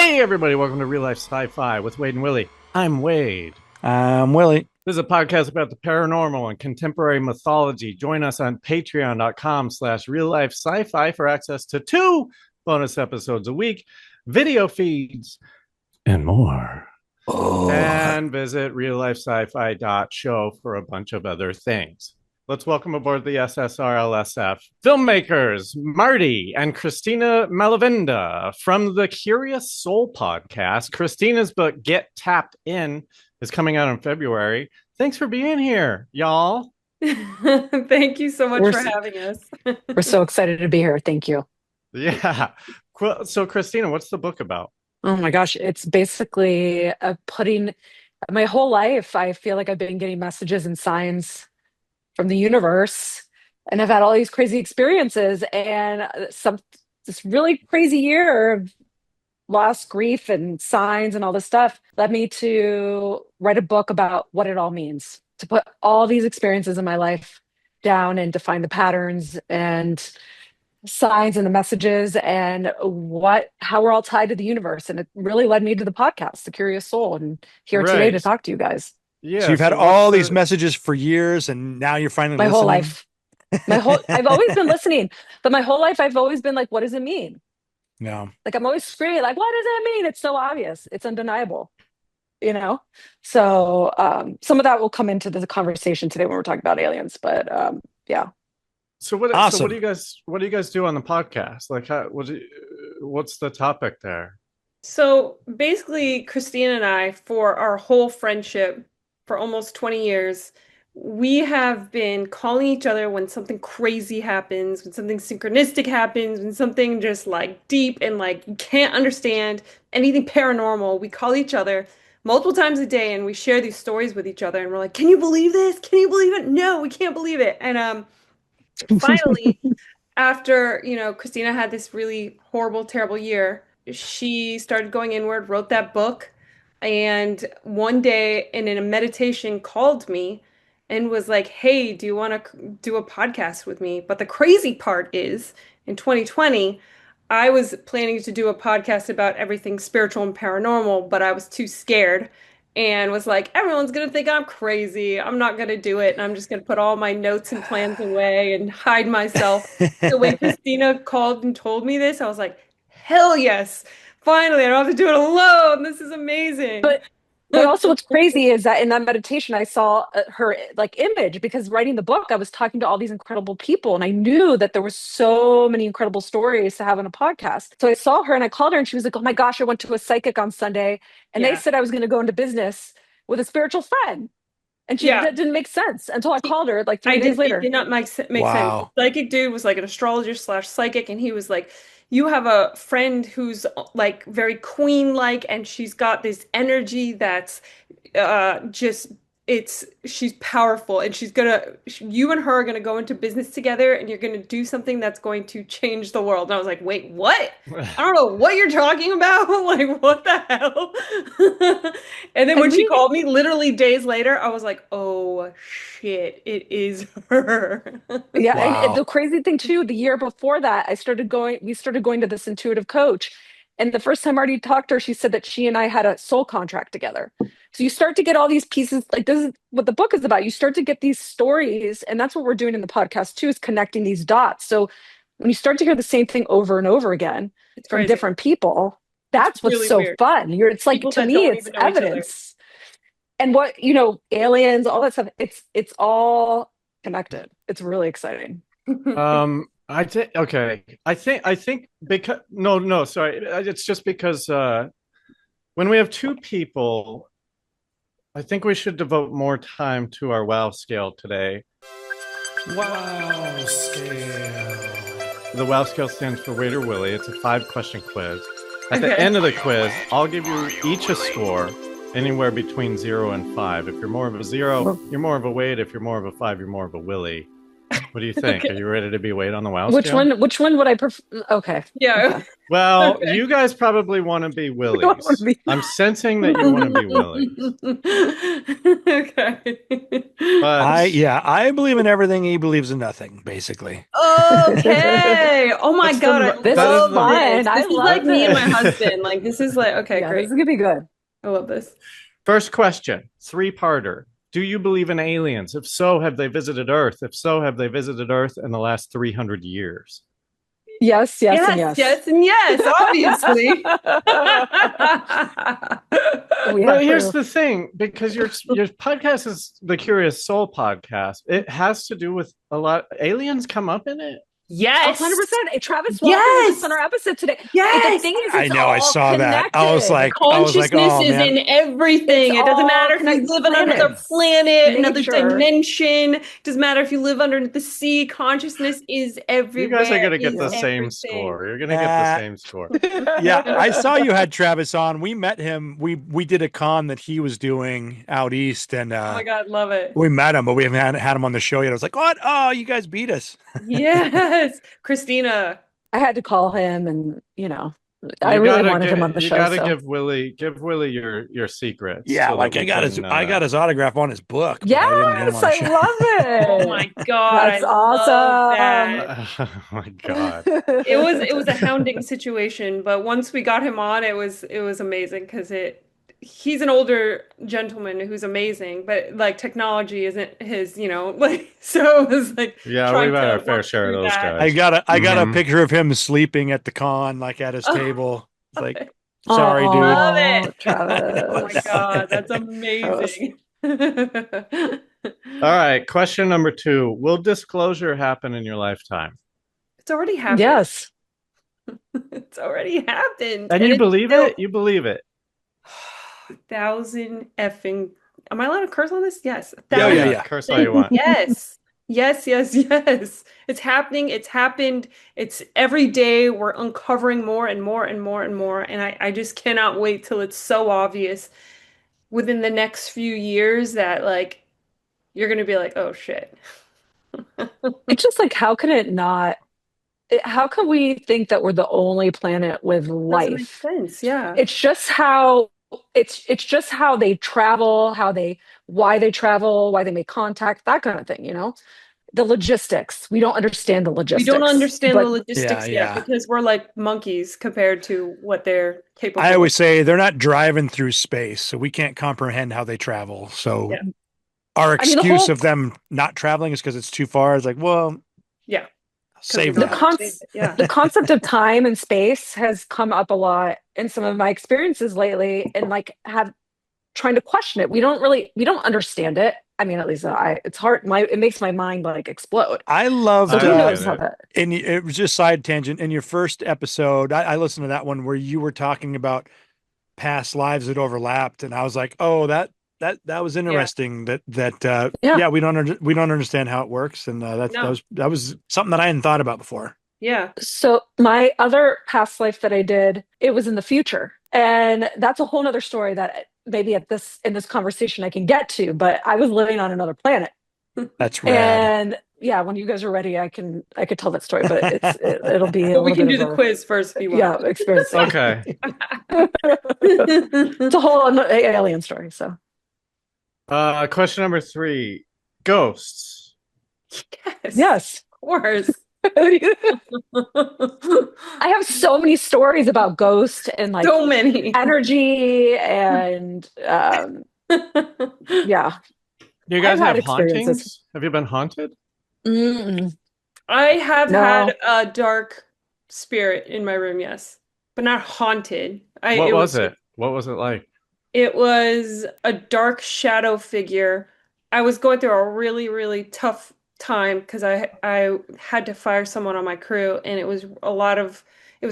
Hey, everybody, welcome to Real Life Sci-Fi with Wade and Willie. I'm Wade. I'm Willie. This is a podcast about the paranormal and contemporary mythology. Join us on patreon.com/real life sci-fi for access to 2 bonus episodes a week, video feeds, and more. And visit reallifesci-fi.show for a bunch of other things. Let's welcome aboard the SSRLSF filmmakers, Marty and Cristina Malavenda from the Curious Soul podcast. Christina's book, Get Tapped In, is coming out in February. Thanks for being here, y'all. Thank you so much for having us. We're so excited to be here. Thank you. Yeah. So, Cristina, what's the book about? Oh my gosh. It's basically putting my whole life. I feel like I've been getting messages and signs from the universe, and I've had all these crazy experiences, and this really crazy year of loss, grief, and signs and all this stuff led me to write a book about what it all means, to put all these experiences in my life down and define the patterns and signs and the messages and how we're all tied to the universe. And it really led me to the podcast, The Curious Soul, and here today to talk to you guys. Yeah. So you've had all these messages for years, and now you're finally my listening? whole life. I've always been listening, but my whole life I've always been like, what does it mean? No. Like I'm always screaming, like, what does that mean? It's so obvious. It's undeniable, you know? So some of that will come into the conversation today when we're talking about aliens. But yeah. So what? Awesome. So what do you guys do on the podcast? Like, what's the topic there? So basically, Christina and I, for our whole friendship for almost 20 years, we have been calling each other when something crazy happens, when something synchronistic happens, when something just like deep and like you can't understand anything paranormal. We call each other multiple times a day and we share these stories with each other and we're like, can you believe this? Can you believe it? No, we can't believe it. And finally, after, Christina had this really horrible, terrible year, she started going inward, wrote that book, and one day in a meditation called me and was like, hey, do you want to do a podcast with me? But the crazy part is, in 2020, I was planning to do a podcast about everything spiritual and paranormal, but I was too scared and was like, everyone's going to think I'm crazy. I'm not going to do it. And I'm just going to put all my notes and plans away and hide myself. So when Christina called and told me this, I was like, hell yes. Finally, I don't have to do it alone. This is amazing. But also what's crazy is that in that meditation, I saw her like image, because writing the book, I was talking to all these incredible people and I knew that there were so many incredible stories to have on a podcast. So I saw her and I called her and she was like, oh my gosh, I went to a psychic on Sunday and they said I was going to go into business with a spiritual friend. And that didn't make sense until I called her like 3 days later. It did not make sense. Wow. The psychic dude was like an astrologer/psychic, and he was like, you have a friend who's like very queen-like, and she's got this energy that's she's powerful, and you and her are gonna go into business together, and you're gonna do something that's going to change the world. And I was like, wait, what? I don't know what you're talking about. Like, what the hell? And then when she called me literally days later, I was like, oh shit, it is her. Yeah. Wow. And the crazy thing too, the year before that, we started going to this intuitive coach. And the first time Marty talked to her, she said that she and I had a soul contract together. So you start to get all these pieces, like this is what the book is about. You start to get these stories, and that's what we're doing in the podcast too, is connecting these dots. So when you start to hear the same thing over and over again from different people, that's what's really so weird. Fun. It's like, people to me, it's evidence. And what, aliens, all that stuff, it's all connected. It's really exciting. I think because no, sorry. It's just because when we have 2 people, I think we should devote more time to our WOW scale today. WOW scale. The WOW scale stands for Wade or Willie. It's a 5-question quiz. At the end of the quiz, I'll give you each a score, anywhere between 0 and 5. If you're more of a 0, you're more of a Wade. If you're more of a 5, you're more of a Willie. What do you think? Okay. Are you ready to be weighed on the wow Which scale? Which one would I prefer? Okay. Yeah. Okay. Well, Okay. you guys probably want to be I don't wanna Willies. be- I'm sensing that you want to be Willies. Okay. But I believe in everything. He believes in nothing, basically. Okay. Oh my That's God, the- I This that is love is the- fun. this. I This is love like me and my this. husband. Like this is like okay, Yeah, great. this is gonna be good. I love this. First question, three-parter. Do you believe in aliens? If so, have they visited Earth? If so, have they visited Earth in the last 300 years? Yes, yes, and Yes, yes. yes, and yes, obviously. We But have here's proof. the thing, because your podcast is the Curious Soul podcast. It has to do with a lot. Aliens come up in it. Yes. 100%. Travis Walker was Yes. just on our episode today. Yes. The thing is, I it's know. I all saw that. I was connected. like, Consciousness oh is man. in everything. It's It doesn't all matter if you connected. live on another Planets, planet, another nature. dimension. It doesn't matter if you live under the sea. Consciousness is everywhere. You guys are going to get is the same everything. score. You're going to get the same score. Yeah, I saw you had Travis on. We met him. We did a con that he was doing out east, and Oh my God, love it. we met him, but we haven't had him on the show yet. I was like, what? Oh, you guys beat us. Yes. Christina. I had to call him, and I You really gotta wanted him on the you show. gotta so. give Willie your secrets. Yeah, so like that I we got his can, I got his autograph on his book. But Yes, I didn't get him on the I show. love it. Oh my God, That's I love that. Oh my God. It was a hounding situation, but once we got him on, it was amazing because he's an older gentleman who's amazing, but like technology isn't his, like so it was like Yeah, trying we've had to our fair work share of through those that. guys. I got a Mhm. picture of him sleeping at the con, like at his Oh. table. It's like, sorry, dude. Love it. Travis. Oh my God, that's amazing. All right, question number 2. Will disclosure happen in your lifetime? It's already happened. Yes. It's already happened. And you it's believe still- it? You believe it? 1,000 effing. Am I allowed to curse on this? Yes. Yeah, 1,000 yeah. Curse all you want. Yes. Yes, yes, yes. It's happening. It's happened. It's every day we're uncovering more and more and more and more. And I just cannot wait till it's so obvious within the next few years that like you're gonna be like, oh shit. It's just like, how can it not? How can we think that we're the only planet with Doesn't make life? sense. Yeah. It's just how it's just how they travel, why they travel, why they make contact, that kind of thing. The logistics. We don't understand the We logistics. don't understand the but logistics Yeah. yet because we're like monkeys compared to what they're capable I always of. say they're not driving through space, so we can't comprehend how they travel. So Yeah. our I mean, the excuse whole- of them not traveling is because it's too far. It's like, well, Yeah. save we The that. don't con- understand it. Yeah. the concept of time and space has come up a lot in some of my experiences lately, and like have trying to question it. We don't understand it. I mean, at least it's hard. It makes my mind like explode. I loved So who I knows get how it. that? and it was just side tangent in your first episode. I listened to that one where you were talking about past lives that overlapped, and I was like, oh, that was interesting. Yeah. We don't understand how it works, and that was something that I hadn't thought about before. Yeah. So my other past life that I did, it was in the future. And that's a whole nother story that maybe in this conversation I can get to, but I was living on another planet. That's rad. And yeah, when you guys are ready, I could tell that story, but it'll be a But we little can bit do of the a- quiz first if you Yeah, want. experience. Okay. It's a whole alien story. So Question number 3. Ghosts. yes. Of course. I have so many stories about ghosts and like So many. energy and yeah. Do you guys I've had have experiences. hauntings? Have you been haunted? Mm-mm. I have No. had a dark spirit in my room, yes, but not haunted. What was it? What was it like? It was a dark shadow figure. I was going through a really, really tough time because I had to fire someone on my crew, and it was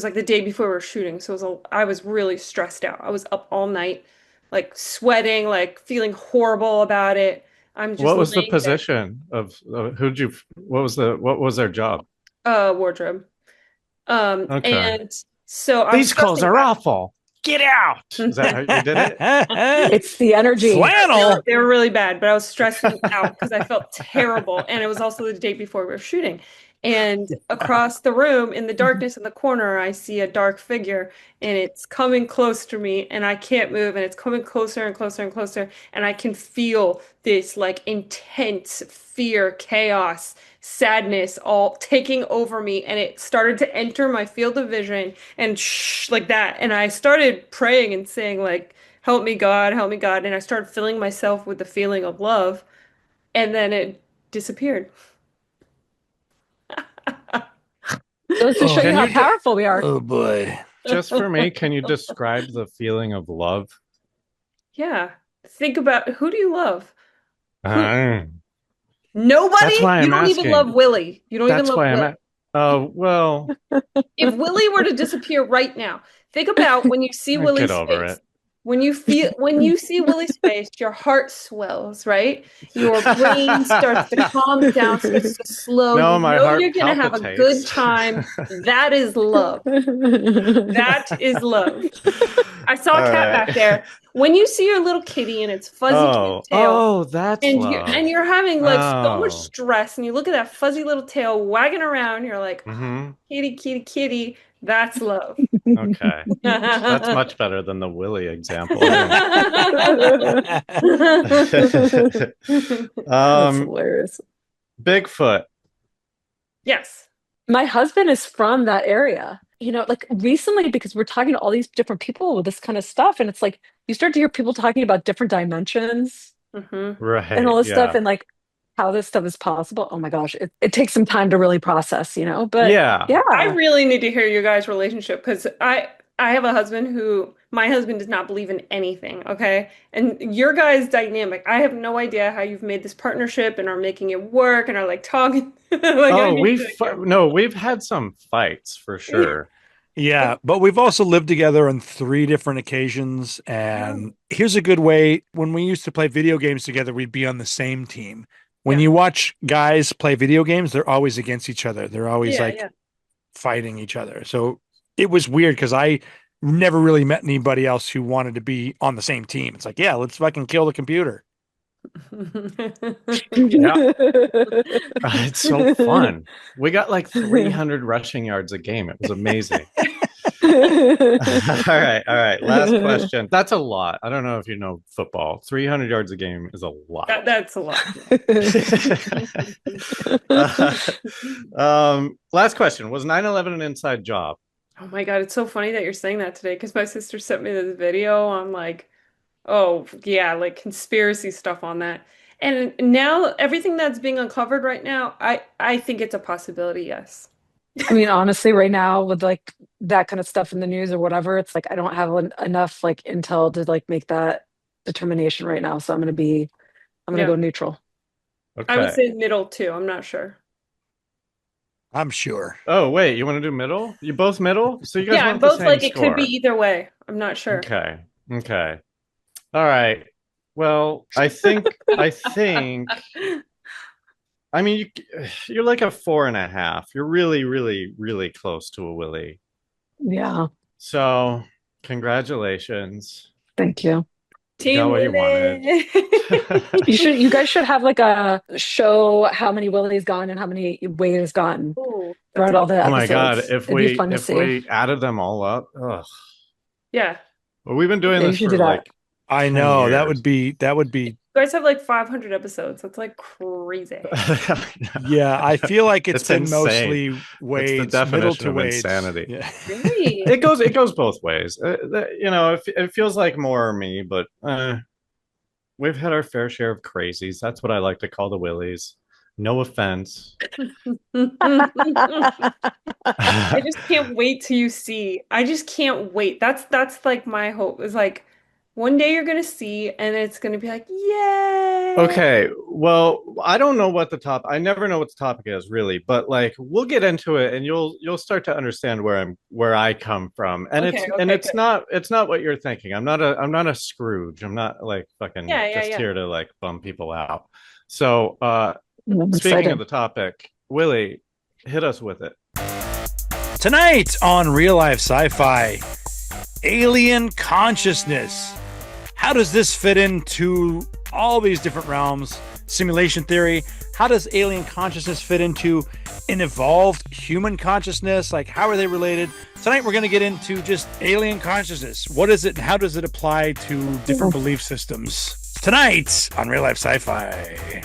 like the day before we were shooting, so I was really stressed out. I was up all night, like sweating, like feeling horrible about it. I'm just What was the laying there. position of what was their job? Wardrobe. Okay. And so I was These clothes stressing are out. awful. get out. Is that how you did it? It's the energy. Flannel. They were really bad, but I was stressing out because I felt terrible. And it was also the day before we were shooting. And across the room in the darkness in the corner, I see a dark figure and it's coming close to me and I can't move and it's coming closer and closer and closer. And I can feel this like intense fear, chaos, sadness all taking over me. And it started to enter my field of vision and like that. And I started praying and saying like, help me God, help me God. And I started filling myself with the feeling of love. And then it disappeared. Goes to show you how powerful we are. Oh boy. Just for me, can you describe the feeling of love? Yeah. Think about who do you love? Nobody? Nobody? That's why You I'm don't even asking. love Willie. You don't even That's love why Willie. Oh, well, If Willie were to disappear right now, think about when you see Willie's get over face. it. When you see Willie's face, your heart swells, right? Your brain starts to calm down, starts to slow. No, You my know heart you're gonna have a palpitates. good time. That is love. That is love. I saw a cat back there. When you see your little kitty and its fuzzy cute tail, that's and love. you're having like so much Oh. stress, and you look at that fuzzy little tail wagging around, you're like, Mhm. kitty, kitty, kitty. That's love. Okay. That's much better than the Willy example. That's hilarious. Bigfoot. Yes. My husband is from that area. You know, like recently, because we're talking to all these different people with this kind of stuff, and it's like you start to hear people talking about different dimensions Right. and all this stuff, and like how this stuff is possible. Oh my gosh, it takes some time to really process, you know. But yeah, I really need to hear your guys' relationship because I have a husband who my husband does not believe in anything, okay? And your guys' dynamic, I have no idea how you've made this partnership and are making it work and are like talking. we've had some fights for sure. Yeah, but we've also lived together on 3 different occasions. And here's a good way. When we used to play video games together, we'd be on the same team. When you watch guys play video games, they're always against each other. They're always fighting each other. So it was weird because I never really met anybody else who wanted to be on the same team. It's like, yeah, let's fucking kill the computer. It's so fun. We got like 300 rushing yards a game. It was amazing. All right. Last question. That's a lot. I don't know if you know football. 300 yards a game is a lot. That's a lot. Last question. Was 9/11 an inside job? Oh my God, it's so funny that you're saying that today because my sister sent me this video on like, oh yeah, like conspiracy stuff on that. And now everything that's being uncovered right now, I think it's a possibility, yes. I mean, honestly, right now with like that kind of stuff in the news or whatever, it's like I don't have enough like intel to like make that determination right now. So I'm gonna go neutral. Okay. I would say middle too. I'm not sure. I'm sure. Oh wait, you want to do middle? You both middle? So you guys want both the same like score. it could be either way. I'm not sure. Okay. All right. Well, I think. I mean, you're like a 4.5. You're really, really, really close to a Willy. Yeah. So, congratulations. Thank you. Team what you wanted. You guys should have like a show how many Willys gone and how many Wade's gone throughout all the episodes. Oh my God! If we added them all up, yeah. Well, we've been doing this for like. I know years. that would be. You guys have like 500 episodes. That's like crazy. Yeah, I feel like it's been insane. Mostly Wade's, it's the definition middle to of Wade's. insanity. Yeah. Really? It goes both ways. You know, it feels like more me, but we've had our fair share of crazies. That's what I like to call the Willies. No offense. I just can't wait till you see. I just can't wait. That's like my hope is like one day you're gonna see and it's gonna be like, yay. Okay, well, I don't know what I never know what the topic is really, but like we'll get into it and you'll start to understand where I come from. And it's not what you're thinking. I'm not a Scrooge. I'm not like fucking here to like bum people out. So speaking of the topic, Willie, hit us with it. Tonight on Real Life Sci-Fi, Alien consciousness. How does this fit into all these different realms? Simulation theory. How does alien consciousness fit into an evolved human consciousness? Like, how are they related? Tonight, we're going to get into just alien consciousness. What is it and how does it apply to different belief systems? Tonight on Real Life Sci-Fi.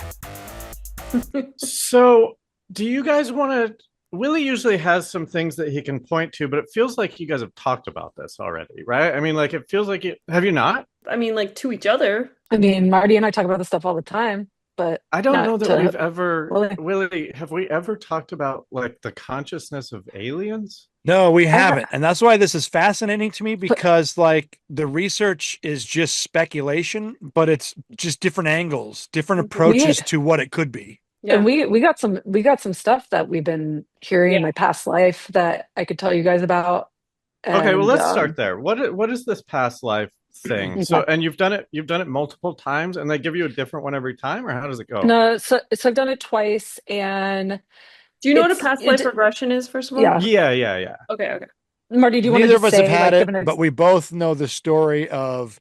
So, do you guys want to? Willie usually has some things that he can point to, but it feels like you guys have talked about this already, right? I mean, like, it feels like have you not? I mean, like to each other. I mean, Marty and I talk about this stuff all the time, but I don't not know that to we've ever, Willie. Willie, have we ever talked about like the consciousness of aliens? No, we haven't. And that's why this is fascinating to me, because like the research is just speculation, but it's just different angles, different approaches to what it could be. Yeah. And we got some stuff that we've been hearing in my past life that I could tell you guys about. Okay, well, And, let's start there. What is this past life thing? Okay. So, and you've done it multiple times, and they give you a different one every time, or how does it go? No, so I've done it twice, and Do you know what a past life regression is, first of all? Yeah. Yeah. Okay. Marty, do you want to Neither of us say, have had like, it, but we both know the story of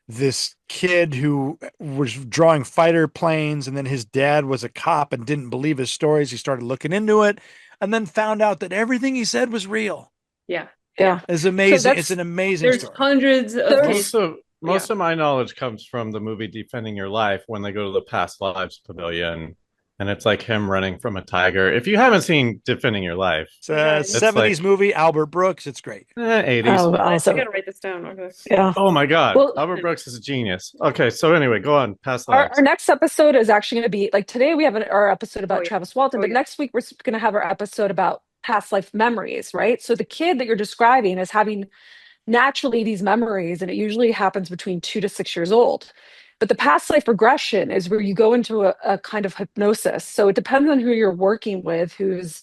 this kid who was drawing fighter planes, and then his dad was a cop and didn't believe his stories. He started looking into it and then found out that everything he said was real. Yeah. It's amazing. So It's an amazing There's story. hundreds of Most of my knowledge comes from the movie Defending Your Life, when they go to the past lives pavilion, and it's like him running from a tiger. If you haven't seen Defending Your Life, It's a 70s movie, Albert Brooks. It's great. 80s. Oh, I awesome. gotta write this down. Okay. Yeah. Oh my God. Well, Albert Brooks is a genius. Okay, so anyway, go on. Past Our lives. next episode is actually going to be like today we have our episode about Travis Walton, but yeah. next week we're going to have our episode about past life memories, right? So the kid that you're describing is having naturally these memories, and it usually happens between 2 to 6 years old. But the past life regression is where you go into a kind of hypnosis. So it depends on who you're working with, who's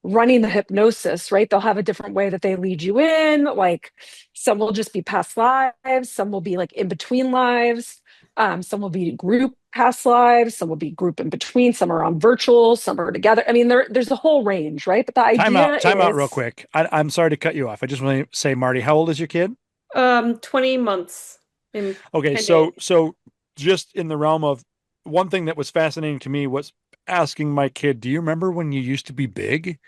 running the hypnosis, right? They'll have a different way that they lead you in. Like some will just be past lives, some will be like in between lives, some will be group past lives, some will be group in between, some are on virtual, some are together. I mean, there's a whole range, right? But the idea Time out real quick. I'm sorry to cut you off. I just want to say, Marty, how old is your kid? 20 months. Okay, so just in the realm of one thing that was fascinating to me was asking my kid, do you remember when you used to be big?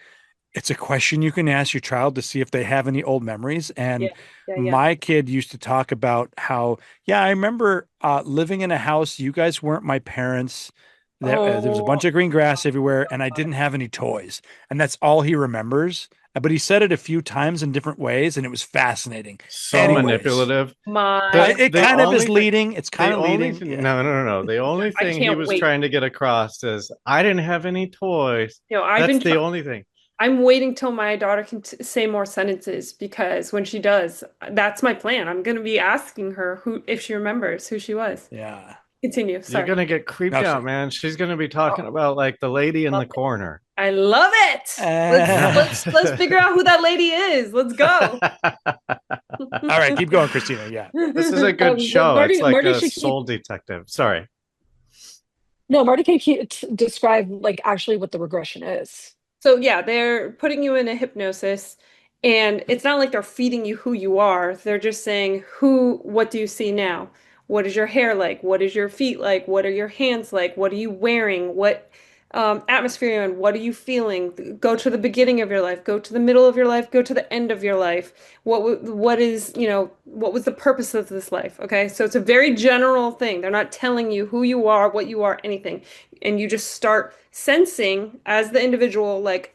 It's a question you can ask your child to see if they have any old memories. And my kid used to talk about how, I remember living in a house. You guys weren't my parents. There was a bunch of green grass everywhere, and I didn't have any toys. And that's all he remembers. But he said it a few times in different ways, and it was fascinating. So manipulative. It kind of is leading. It's kind of leading. No. The only thing he was trying to get across is I didn't have any toys. That's the only thing. I'm waiting till my daughter can say more sentences, because when she does, that's my plan. I'm going to be asking her if she remembers who she was. Yeah. Continue. Sorry. You're going to get creeped out, man. She's going to be talking about like the lady in the corner. I love it. Let's figure out who that lady is. Let's go. All right, keep going, Cristina. Yeah. This is a good show. It's like a soul detective. Sorry. No, Marty can describe like actually what the regression is. So they're putting you in a hypnosis, and it's not like they're feeding you who you are. They're just saying, what do you see now? What is your hair like? What is your feet like? What are your hands like? What are you wearing? What atmosphere you're in? What are you feeling? Go to the beginning of your life, go to the middle of your life, go to the end of your life. What was the purpose of this life? Okay. So it's a very general thing. They're not telling you who you are, what you are, anything. And you just start sensing as the individual, like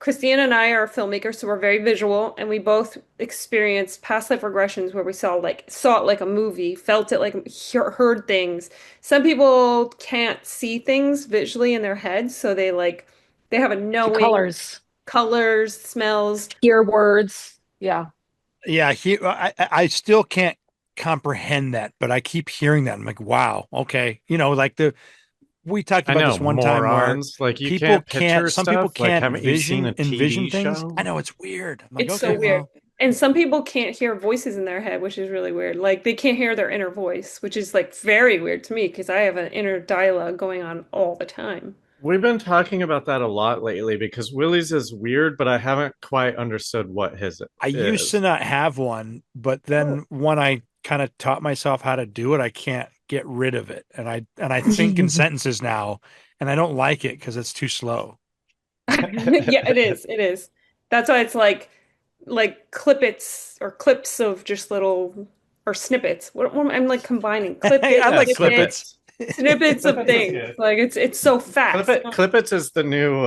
Christina and I are filmmakers, so we're very visual, and we both experienced past life regressions where we saw it like a movie, felt it like heard things. Some people can't see things visually in their heads, so they have a knowing, colors, smells, hear words. Yeah. I still can't comprehend that, but I keep hearing that. I'm like, wow, okay, we talked about this one time where like you people can't some people can't envision things. Show? I know it's weird. I'm like, it's so weird. And some people can't hear voices in their head, which is really weird. Like they can't hear their inner voice, which is like very weird to me because I have an inner dialogue going on all the time. We've been talking about that a lot lately because Willie's is weird, but I haven't quite understood what his I used is. to not have one, but then when I kind of taught myself how to do it, I can't get rid of it. And I think in sentences now, and I don't like it because it's too slow. Yeah, it is. It is. That's why it's like clippets or clips of just little or snippets. I'm like combining clip I it, like snippet, clippets. snippets of Clippets is things. good. Like it's so fast. Clippets is the new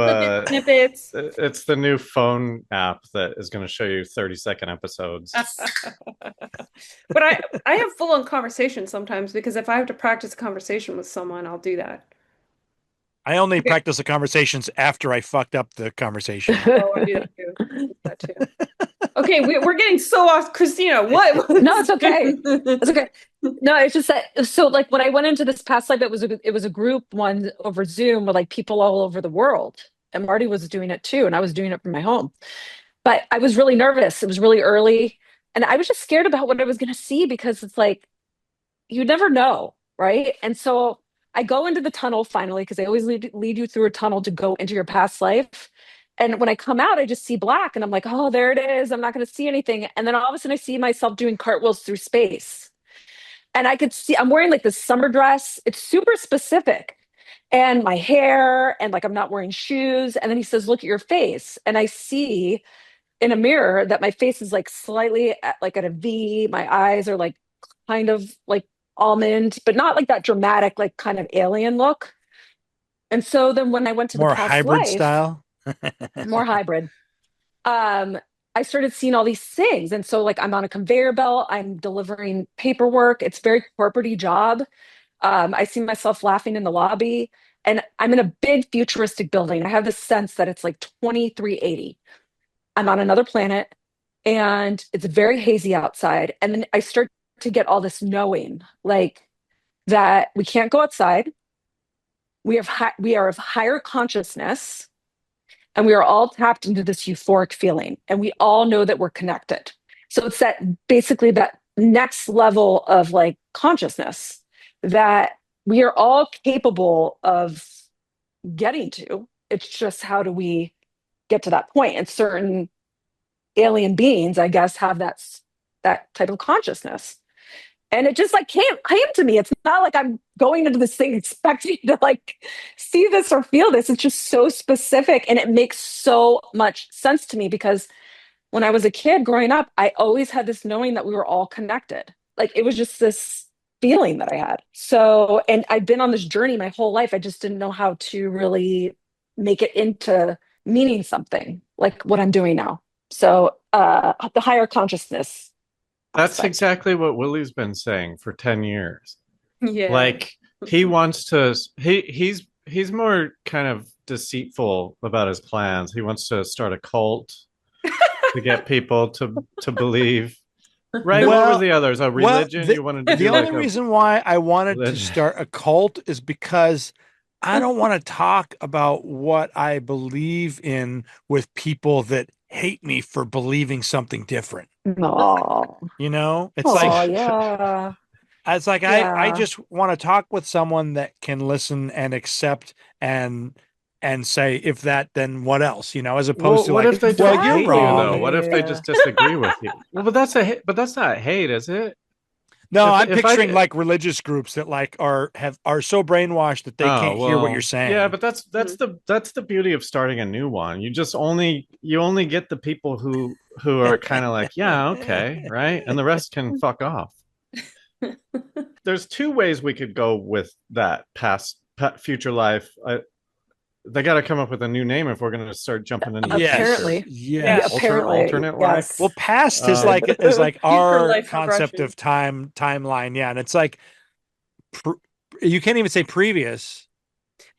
Snippets. it's the new phone app that is going to show you 30-second episodes. But I have full on conversations sometimes because if I have to practice a conversation with someone, I'll do that. I only Okay. practice the conversations after I fucked up the conversation. Oh, I do that too. I do that too. Okay, we're getting so off, Christina. What? No, it's okay. It's okay. No, it's just that. So, like, when I went into this past life, it was a group one over Zoom with like people all over the world, and Marty was doing it too, and I was doing it from my home. But I was really nervous. It was really early, and I was just scared about what I was going to see because it's like you never know, right? And so I go into the tunnel finally because they always lead you through a tunnel to go into your past life. And when I come out, I just see black and I'm like, oh, there it is. I'm not going to see anything. And then all of a sudden, I see myself doing cartwheels through space. And I could see I'm wearing like this summer dress. It's super specific. And my hair, and like I'm not wearing shoes. And then he says, look at your face. And I see in a mirror that my face is like slightly like at a V. My eyes are like kind of like almond, but not like that dramatic, like kind of alien look. And so then when I went to the More past hybrid life, style. more hybrid, um, I started seeing all these things. And so like I'm on a conveyor belt, I'm delivering paperwork. It's a very corporate job. I see myself laughing in the lobby, and I'm in a big futuristic building. I have this sense that it's like 2380. I'm on another planet and it's very hazy outside. And then I start to get all this knowing, like that we can't go outside. We are of higher consciousness, and we are all tapped into this euphoric feeling, and we all know that we're connected. So it's that basically that next level of like consciousness that we are all capable of getting to. It's just how do we get to that point? And certain alien beings, I guess, have that type of consciousness. And it just like came to me. It's not like I'm going into this thing expecting to like see this or feel this. It's just so specific, and it makes so much sense to me because when I was a kid growing up, I always had this knowing that we were all connected. Like it was just this feeling that I had. So, and I've been on this journey my whole life. I just didn't know how to really make it into meaning something like what I'm doing now. So, the higher consciousness That's aspect. exactly what Willie's been saying for 10 years. Yeah. Like he wants to he's more kind of deceitful about his plans. He wants to start a cult to get people to believe. Right? What were the others? A religion? You wanted to the do only like a reason why I wanted to religion. start a cult is because I don't want to talk about what I believe in with people that hate me for believing something different. Oh, You know, it's oh, like yeah, I yeah. just want to talk with someone that can listen and accept and say, if that, then what else? You know, as opposed Well, to what like, if they well, don't you're hate you though? wrong. What if they Exactly. just disagree with you? Well, but that's not hate, is it? No, I'm If picturing I like religious groups that like are so brainwashed that they Oh, can't hear what you're well, yeah, saying. but that's the beauty of starting a new one. You only get the people who are kind of like, yeah, okay, right? And the rest can fuck off. There's two ways we could go with that future life. They got to come up with a new name if we're going to start jumping into the future. Apparently, Yeah. Yes. apparently, Alternate life. Well, yes. past Um, is like Future our life concept regression. of timeline. Yeah, and it's like you can't even say previous.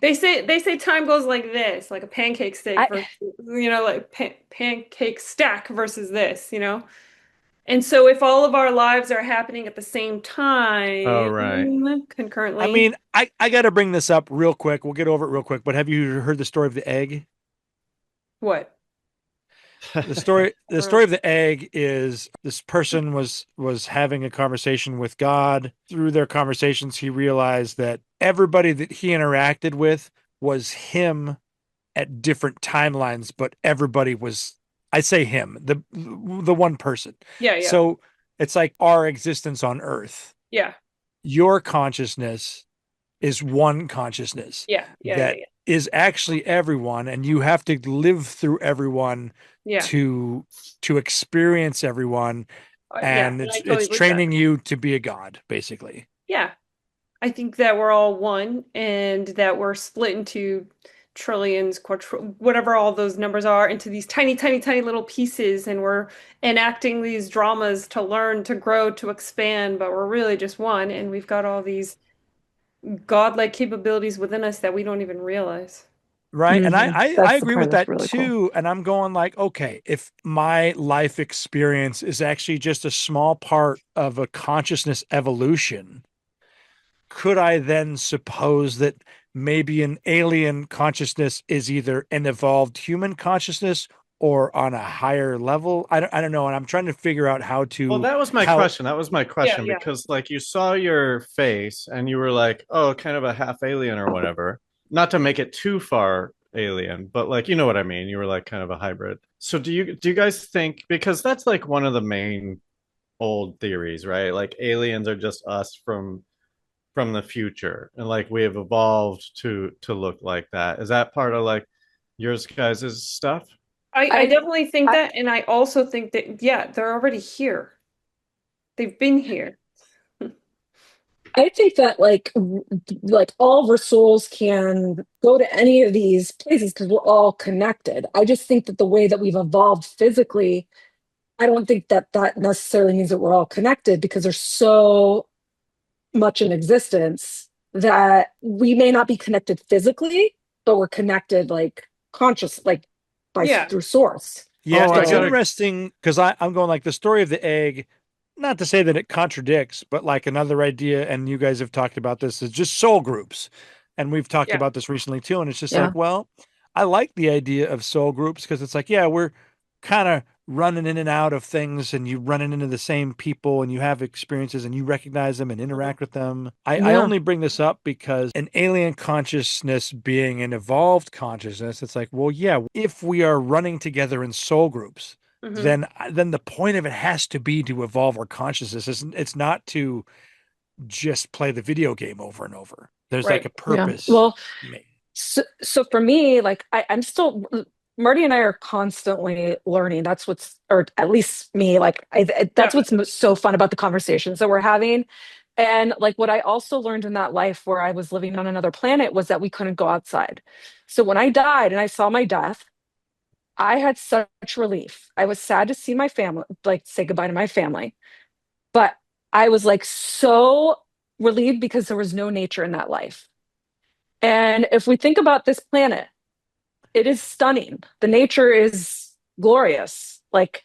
They say time goes like this, like a pancake steak I versus, like pancake stack versus this. And so if all of our lives are happening at the same oh, time, right. I concurrently, mean, I got to bring this up real quick. We'll get over it real quick. But have you heard the story of the egg? what? The story of the egg is this person was having a conversation with God. Through their conversations, he realized that everybody that he interacted with was him at different timelines, but everybody was, I say him, the one person. Yeah, yeah. So it's like our existence on Earth. Yeah. Your consciousness is one consciousness Yeah. Yeah. that is actually everyone, and you have to live through everyone Yeah. to experience everyone, Yeah. and I it's totally believe that. training you to be a god, basically. Yeah. I think that we're all one and that we're split into trillions, whatever all those numbers are, into these tiny, tiny, tiny little pieces, and we're enacting these dramas to learn, to grow, to expand, but we're really just one, and we've got all these godlike capabilities within us that we don't even realize. Right. And I That's the agree part with that's that really cool. too. And I'm going like, okay, if my life experience is actually just a small part of a consciousness evolution, could I then suppose that maybe an alien consciousness is either an evolved human consciousness or on a higher level? I don't know. And I'm trying to figure out Well, that was my how, question. That was my Yeah, question yeah. because, like, you saw your face and you were like, "Oh, kind of a half alien or whatever." Not to make it too far alien, but like, you know what I mean. You were like kind of a hybrid. So, do you guys think because that's like one of the main old theories, right? Like, aliens are just us from the future, and like we have evolved to look like that. Is that part of like yours guys' stuff? I I, definitely think I that, and I also think that, yeah, they're already here. They've been here. I think that like all of our souls can go to any of these places because we're all connected. I just think that the way that we've evolved physically, I don't think that that necessarily means that we're all connected because there's so much in existence that we may not be connected physically, but we're connected like conscious, like by Yeah. through source. yeah, Oh, I it's So gotta. interesting because I'm going like the story of the egg, not to say that it contradicts, but like another idea, and you guys have talked about this, is just soul groups. And we've talked Yeah. about this recently too. And it's just yeah, like, well, I like the idea of soul groups because it's like, yeah, we're kind of running in and out of things, and you running into the same people, and you have experiences, and you recognize them and Mhm. interact with them. I yeah. only bring this up because an alien consciousness being an evolved consciousness, it's like, well, yeah, if we are running together in soul groups, Mhm. then the point of it has to be to evolve our consciousness. It's not to just play the video game over and over. There's like Right. a Yeah. purpose. Well, so for me, like I'm still Marty and I are constantly learning. That's what's, or at least me, like Yeah. that's what's so fun about the conversations that we're having. And like what I also learned in that life where I was living on another planet was that we couldn't go outside. So when I died and I saw my death, I had such relief. I was sad to see my family, like say goodbye to my family, but I was like so relieved because there was no nature in that life. And if we think about this planet, it is stunning. The nature is glorious. Like,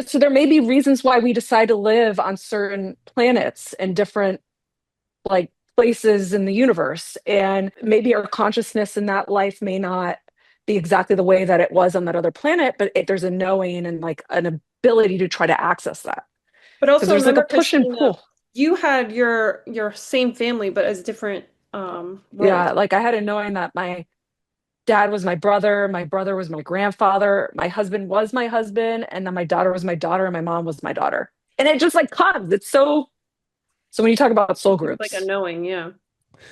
so there may be reasons why we decide to live on certain planets and different like places in the universe. And maybe our consciousness in that life may not be exactly the way that it was on that other planet, but there's a knowing and like an ability to try to access that. But Because also there's like a remember, push and Christina, pull. you had your same family, but as different roles. Yeah, like I had a knowing that my dad was my brother was my grandfather, my husband was my husband, and then my daughter was my daughter, and my mom was my daughter. And it just like comes. It's so when you talk about soul It's like a groups, knowing, yeah.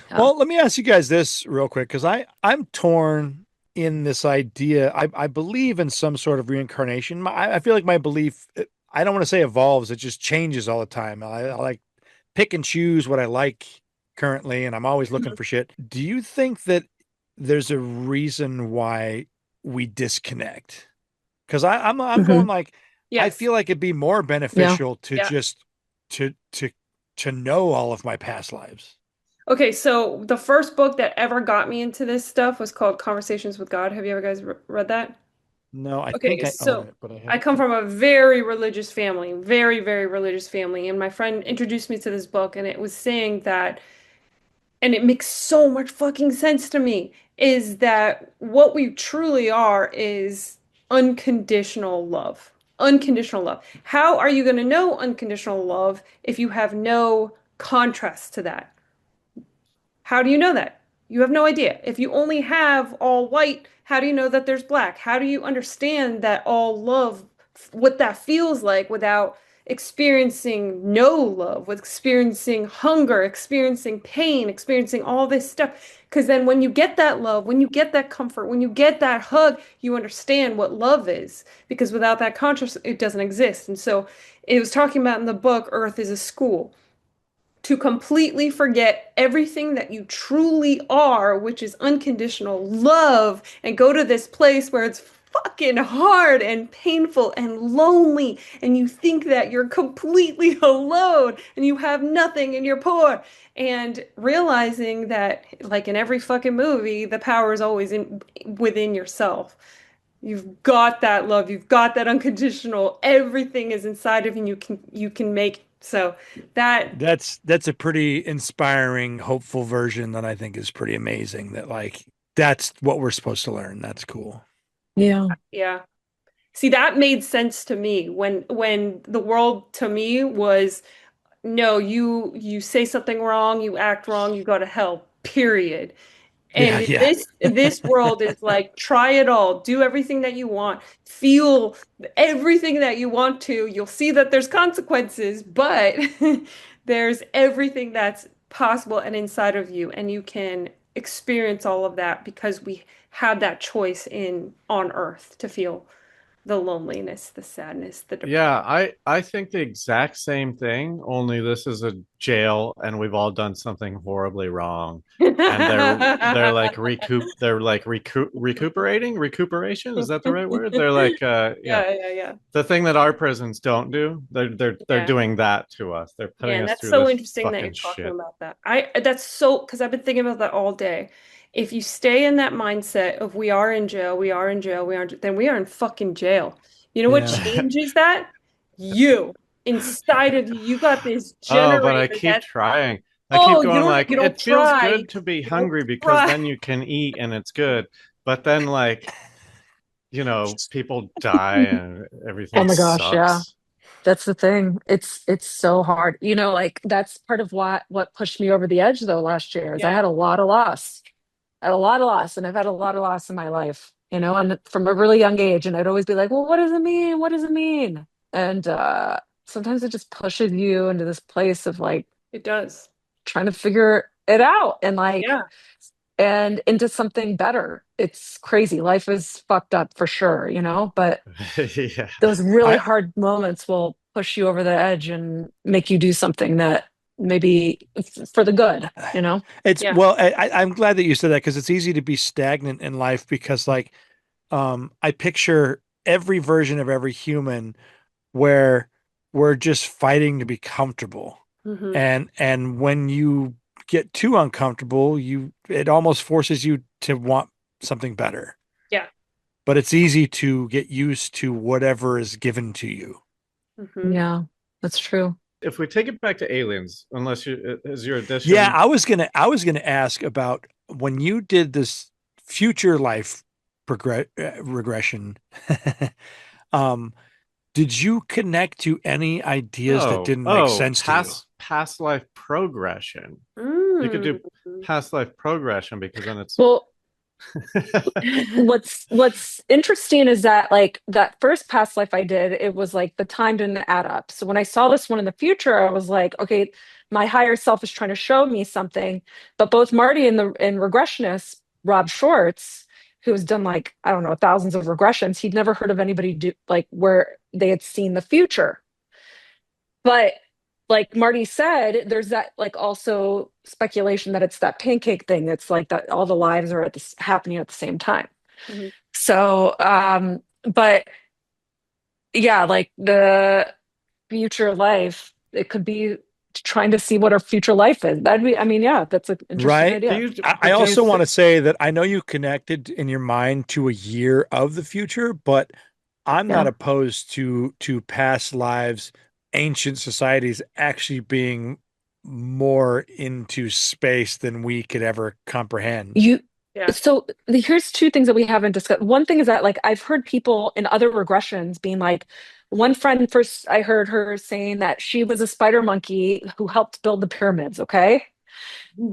yeah. Well, let me ask you guys this real quick because I'm torn in this idea. I believe in some sort of reincarnation. I feel like my belief, I don't want to say evolves, it just changes all the time. I like pick and choose what I like currently, and I'm always looking Mhm. for shit. Do you think that there's a reason why we disconnect? Because I'm Hmm. going like I Yes. feel like it'd be more Yeah. beneficial to Yeah. just to to to know all of my past lives. Okay, so the first book that ever got me into this stuff was called Conversations with God. Have you ever guys read that? No, I Okay, think I own so it, but I I haven't. come from a very religious family, very, very religious family, and my friend introduced me to this book, and it was saying that, and it makes so much fucking sense to me, is that what we truly are is unconditional love. Unconditional love. How are you going to know unconditional love if you have no contrast to that? How do you know that? You have no idea. If you only have all white, how do you know that there's black? How do you understand that all love, what that feels like without experiencing no love, with experiencing hunger, experiencing pain, experiencing all this stuff? Because then when you get that love, when you get that comfort, when you get that hug, you understand what love is. Because without that consciousness, it doesn't exist. And so it was talking about in the book, Earth is a school, to completely forget everything that you truly are, which is unconditional love, and go to this place where it's fucking hard and painful and lonely, and you think that you're completely alone and you have nothing and you're poor. And realizing that, like in every fucking movie, the power is always in within yourself. You've got that love, you've got that unconditional, everything is inside of you, and you can make so that That's a pretty inspiring, hopeful version that I think is pretty amazing. That like that's what we're supposed to learn. That's cool. Yeah. yeah. See, that made sense to me when the world to me was no, you say something wrong, you act wrong, you go to hell, period. Yeah, And yeah. this world is like try it all, do everything that you want, feel everything that you want to. You'll see that there's consequences, but there's everything that's possible and inside of you, and you can experience all of that because we had that choice in on Earth to feel the loneliness, the sadness, the depression. Yeah, I think the exact same thing, only this is a jail and we've all done something horribly wrong. And recuperation, is that the right word? They're like Yeah, yeah, yeah. the thing that our prisons don't do. They're Yeah. doing that to us. They're Yeah, putting and us that's through so this interesting that you're fucking talking shit. about that. That's so because I've been thinking about that all day. If you stay in that mindset of we are in jail, we are in jail, we are, then we are in fucking jail. You know what Yeah. changes that? You inside of you, you got this Oh, but I generator keep that, trying. I keep oh, going like you don't it feels try. good to be You don't hungry because try. then you can eat and it's good. But then like, people die and Oh everything my gosh, yeah. sucks. That's the thing. It's so hard. Like that's part of what pushed me over the edge though last year is I Yeah. had a lot of loss. I had a lot of loss, and I've had a lot of loss in my life, and from a really young age. And I'd always be like, well, what does it mean? What does it mean? And sometimes it just pushes you into this place of like It does. trying to figure it out and like Yeah. and into something better. It's crazy. Life is fucked up for sure, but Yeah. those really I hard moments will push you over the edge and make you do something that maybe for the good. it's Yeah. well, I'm glad that you said that because it's easy to be stagnant in life because like I picture every version of every human where we're just fighting to be comfortable. Hmm. And when you get too uncomfortable, it almost forces you to want something better. Yeah. But it's easy to get used to whatever is given to you. Hmm. Yeah, that's true. If we take it back to aliens, unless you is your Yeah, addition. I was gonna ask about when you did this future life regression. um, did you connect to any ideas that didn't make sense to you? Past life progression. You could do Mm. past life progression because then it's Well, what's interesting is that like that first past life I did, it was like the time didn't add up. So when I saw this one in the future, I was like, okay, my higher self is trying to show me something. But both Marty and regressionist Rob Schwartz, who has done like, I don't know, thousands of regressions, he'd never heard of anybody do like where they had seen the future. But like Marty said, there's that like also speculation that it's that pancake thing. It's like that all the lives are happening at the same time. Mhm. So, but yeah, like the future life, it could be trying to see what our future life is. That'd be, I mean, yeah, that's an interesting Right. do idea. you I but do you also want th- to say that I know you connected in your mind to a year of the future, but I'm not Yeah. opposed to past lives, ancient societies actually being more into space than we could ever comprehend. You, Yeah. so here's two things that we haven't discussed. One thing is that like I've heard people in other regressions being like, one friend first I heard her saying that she was a spider monkey who helped build the pyramids, okay?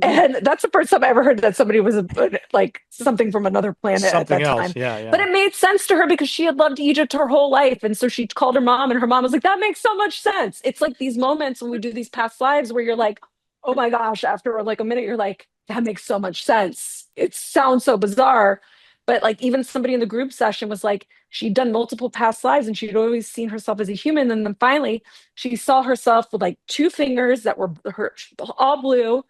And that's the first time I ever heard that somebody was like something from another planet at Something that else. time. Yeah, yeah. But it made sense to her because she had loved Egypt her whole life. And so she called her mom, and her mom was like, that makes so much sense. It's like these moments when we do these past lives where you're like, oh my gosh, after like a minute, you're like, that makes so much sense. It sounds so bizarre. But like even somebody in the group session was like, she'd done multiple past lives and she'd always seen herself as a human. And then finally she saw herself with like two fingers that were her all blue.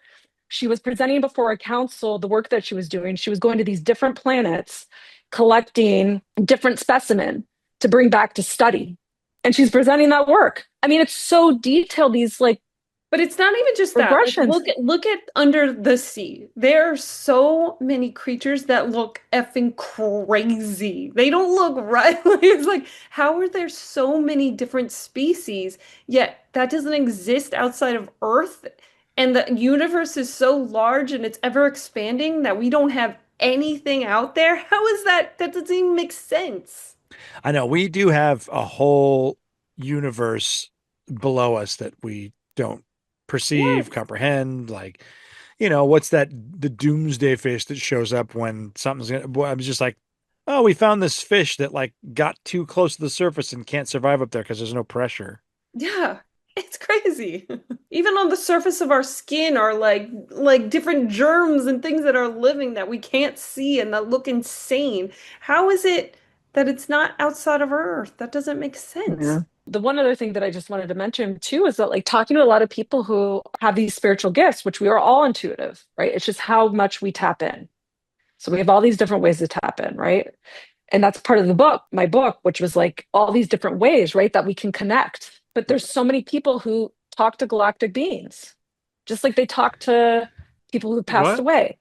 She was presenting before a council the work that she was doing. She was going to these different planets, collecting different specimen to bring back to study. And she's presenting that work. I mean, it's so detailed, these like But it's not even just that. Like, regressions. look at under the sea. There are so many creatures that look effing crazy. They don't look right. It's like, how are there so many different species, yet that doesn't exist outside of Earth? And the universe is so large and it's ever expanding that we don't have anything out there. How is that? That doesn't even make sense. I know we do have a whole universe below us that we don't perceive, Yes. comprehend. Like, what's that? The doomsday fish that shows up when something's gonna. Boy, I was just like, oh, we found this fish that like got too close to the surface and can't survive up there because there's no pressure. Yeah, it's crazy. Even on the surface of our skin are like different germs and things that are living that we can't see and that look insane. How is it that it's not outside of our Earth? That doesn't make sense. Yeah. The one other thing that I just wanted to mention too is that like talking to a lot of people who have these spiritual gifts, which we are all intuitive, right? It's just how much we tap in. So we have all these different ways to tap in, right? And that's part of the book, my book, which was like all these different ways, right, that we can connect. But there's so many people who talk to galactic beings, just like they talk to people who passed What? away,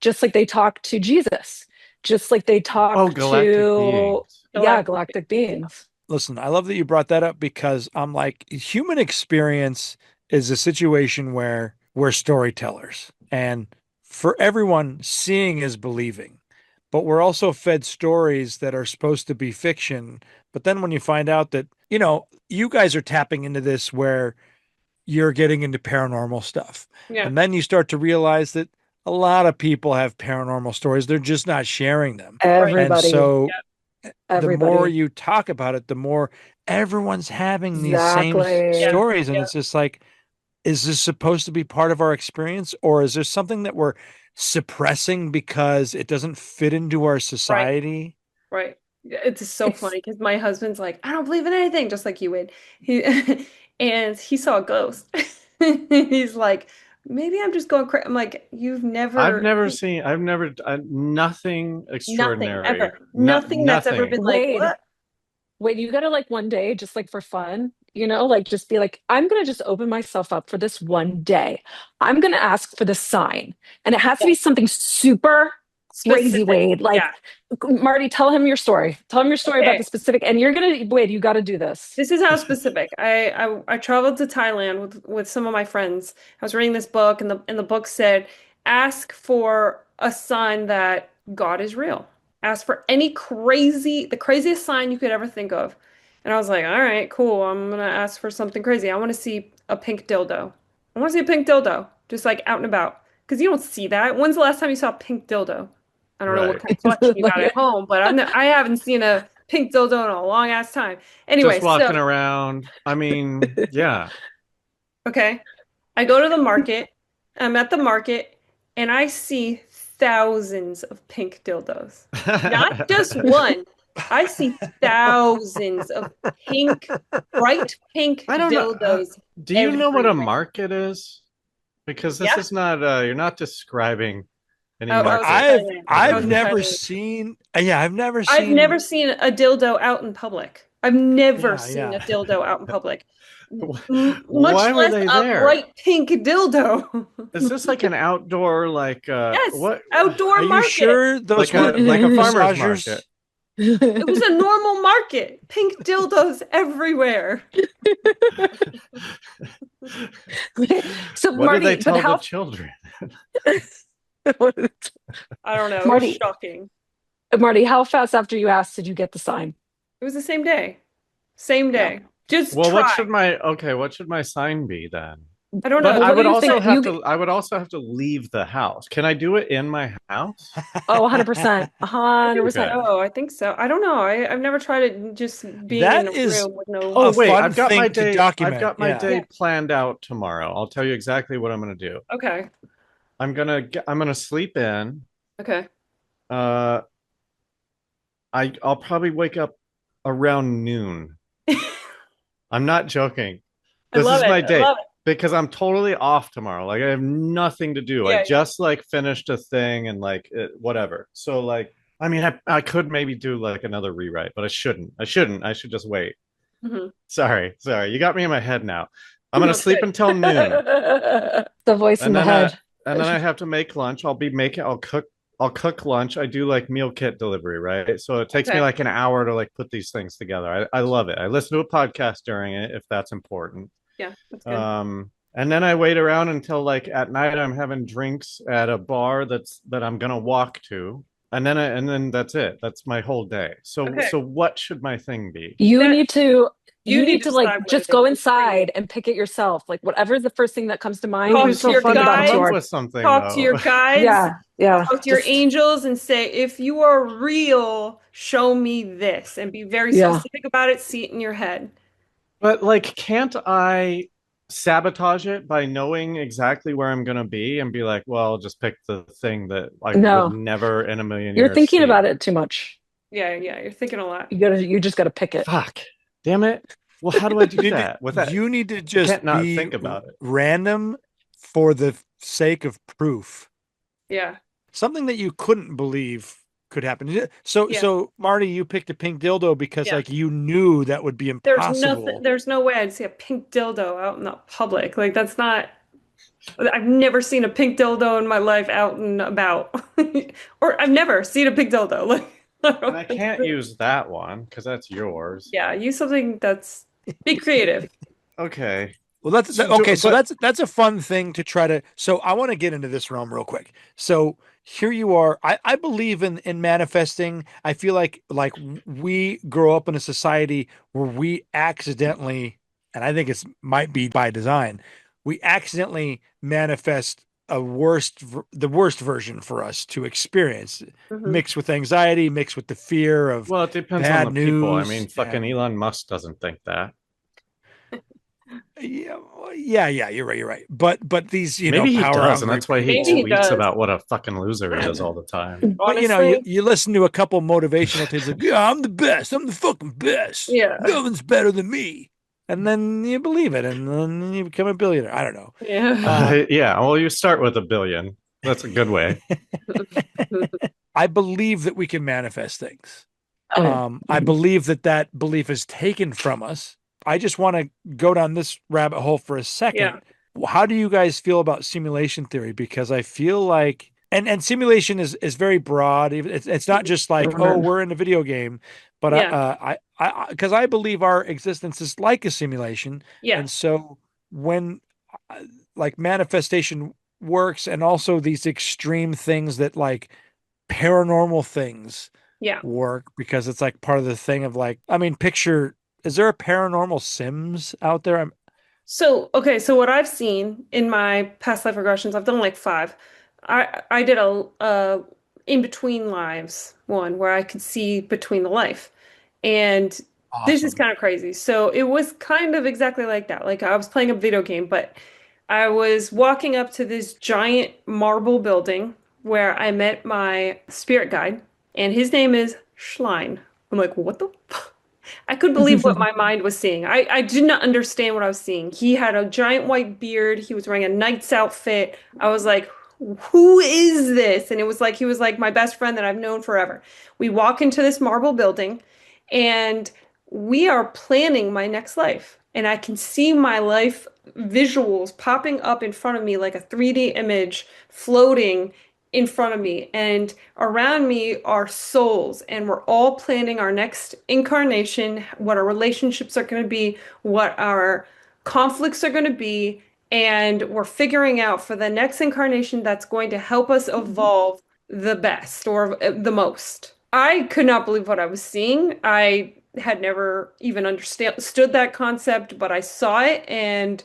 just like they talk to Jesus, just like they Oh, talk galactic to, beings. yeah, Galactic. galactic beings. Listen, I love that you brought that up because I'm like, human experience is a situation where we're storytellers. And for everyone, seeing is believing. But we're also fed stories that are supposed to be fiction. But then when you find out that, you guys are tapping into this where you're getting into paranormal stuff. Yeah, And then you start to realize that a lot of people have paranormal stories. They're just not sharing them. right. And Everybody, so the more everybody. you talk about it, the more everyone's having these same Yeah, Exactly. stories. And yeah, it's just like, is this supposed to be part of our experience? Or is there something that we're suppressing because it doesn't fit into our right, society? right. Yeah, it's so It's funny because my husband's like, I don't believe in anything, just like you would. He and he saw a ghost. He's like, maybe I'm just going crazy. I'm like, you've never I've never nothing nothing extraordinary. ever, Not nothing that's ever nothing. been like, Wade. what? Wait, you gotta like one day, just like for fun, like just be like, I'm gonna just open myself up for this one day. I'm gonna ask for the sign. And it has to Yeah, be something super crazy, specific. Wade. Like, Yeah. Marty, tell him your story. Tell him your story about the Okay. specific, and you're gonna, Wade, you gotta do this. This is how specific. I traveled to Thailand with some of my friends. I was reading this book, and the book said, ask for a sign that God is real. Ask for the craziest sign you could ever think of. And I was like, all right, cool. I'm gonna ask for something crazy. I want to see a pink dildo. I want to see a pink dildo, just like out and about, because you don't see that. When's the last time you saw a pink dildo? I don't know what Right. kind of collection you got at Like, home, but I haven't seen a pink dildo in a long ass time. Anyway, Just so walking around. I mean, yeah. okay, I go to the market. I'm at the market and I see thousands of pink dildos. Not just one. I see thousands of pink, bright pink I don't know. dildos Do you know what a everywhere. market is? Because this Yeah. is not you're not describing any I was in market Thailand. I I've was in event. never Thailand. seen, yeah, I've never I've seen, never seen a dildo out in public. I've never yeah, seen a yeah. dildo out in public. Much Why were less they a there? bright pink dildo. Is this like an outdoor Yes, what outdoor Are you market. sure those like a weren't like a pink farmer's market? massagers? It was a normal market. Pink dildos everywhere. so What do they Marty, but tell the how, children? I don't know. It was Marty, shocking. Marty, how fast after you asked did you get the sign? It was the same day. Same Yeah. day. Just Well, try. what should my sign be then? I don't But know. I What do would you also think? have to. I would also have to leave the house. Can I do it in my house? Oh, 100%. I think 100%. Okay. so. I think so. I don't know. I've never tried it just being in That a is room with no. Oh a wait, fun I've got my thing to day. I've document. got my Yeah. day Yeah. planned out tomorrow. I'll tell you exactly what I'm going to do. Okay. I'm gonna sleep in. Okay. Uh, I'll probably wake up around noon. I'm not joking. I This love is it. my I day love it. because I'm totally off tomorrow. Like I have nothing to do. I Yeah. just like finished a thing and like whatever. So like, I mean, I could maybe do like another rewrite, but I shouldn't. I shouldn't. I should just wait. Hmm. Sorry. You got me in my head now. I'm gonna No, it's sleep good. until noon, The voice in and the then head. I have to make lunch. I'll cook lunch. I do like meal kit delivery, right? So it takes me Okay. like an hour to like put these things together. I love it. I listen to a podcast during it if that's important. Yeah, that's good. And then I wait around until like at night I'm having drinks at a bar that I'm gonna walk to. And then that's it. That's my whole day. Okay. So what should my thing be? You That need to you you need need to to like decide what it just go is. It's pretty inside and pick it yourself. Like whatever's the first thing that comes to It would mind, be talk you to so your think fun to about it come too up guides, hard. with something talk to your though. guides, Yeah. talk to your Just angels and say, if you are real, show me this and be very yeah. specific about it. See it in your head. But like, can't I sabotage it by knowing exactly where I'm gonna be and be like, well, I'll just pick the thing that I would No. never in a million You're years thinking see. about it too much. Yeah, you're thinking a lot. You just gotta pick it. Fuck. Damn it. Well, how do I do You need to, that? With that, you need to I can't just not be think about it. random for the sake of proof. Yeah. Something that you couldn't believe could happen. Yeah. So Marty, you picked a pink dildo because Yeah. like you knew that would be impossible. There's no way I'd see a pink dildo out in the public. Like that's not, I've never seen a pink dildo in my life out and about. Or I've never seen a pink dildo. Like I And don't I think can't so. use that one because that's yours. Yeah, use something that's be creative. Okay. Well, that's So okay. So but that's a fun thing to try to. So I want to get into this realm real quick. So here you are. I believe in manifesting. I feel like we grow up in a society where we accidentally, and I think it's might be by design, we accidentally manifest the worst version for us to experience, Hmm. mixed with anxiety, mixed with the fear of well, it depends on bad the people. I mean, news. fucking Elon Musk doesn't think that. Yeah, you're right. But these, Maybe he power does, and hungry that's why he Maybe he people. tweets does. about what a fucking loser he is all the time. But Honestly, you listen to a couple motivational tapes like, yeah, I'm the best. I'm the fucking best. yeah. No one's better than me. And then you believe it, and then you become a billionaire. I don't know. Yeah. Yeah, well, you start with $1 billion. That's a good way. I believe that we can manifest things. Oh, I believe that belief is taken from us. I just want to go down this rabbit hole for a Yeah. second. How do you guys feel about simulation theory? Because I feel like, and simulation is very broad. It's not just like, oh, 100. we're in a video game, but Yeah. because I believe our existence is like a simulation, Yeah. and so when like manifestation works, and also these extreme things that like paranormal things Yeah. work because it's like part of the thing of like, I mean, picture, is there a paranormal Sims out there? So, okay, so what I've seen in my past life regressions, I've done like five. I did a in between lives one where I could see between the life. And this is Awesome. kind of crazy. So it was kind of exactly like that. Like I was playing a video game, but I was walking up to this giant marble building where I met my spirit guide, and his name is Schlein. I'm like, what the fuck? I couldn't believe what my mind was seeing. I did not understand what I was seeing. He had a giant white beard. He was wearing a knight's outfit. I was like, who is this? And it was like, he was like my best friend that I've known forever. We walk into this marble building and we are planning my next life. And I can see my life visuals popping up in front of me like a 3D image floating in front of me. And around me are souls. And we're all planning our next incarnation, what our relationships are going to be, what our conflicts are going to be. And we're figuring out for the next incarnation that's going to help us evolve the best or the most. I could not believe what I was seeing. I had never even understood that concept, but I saw it and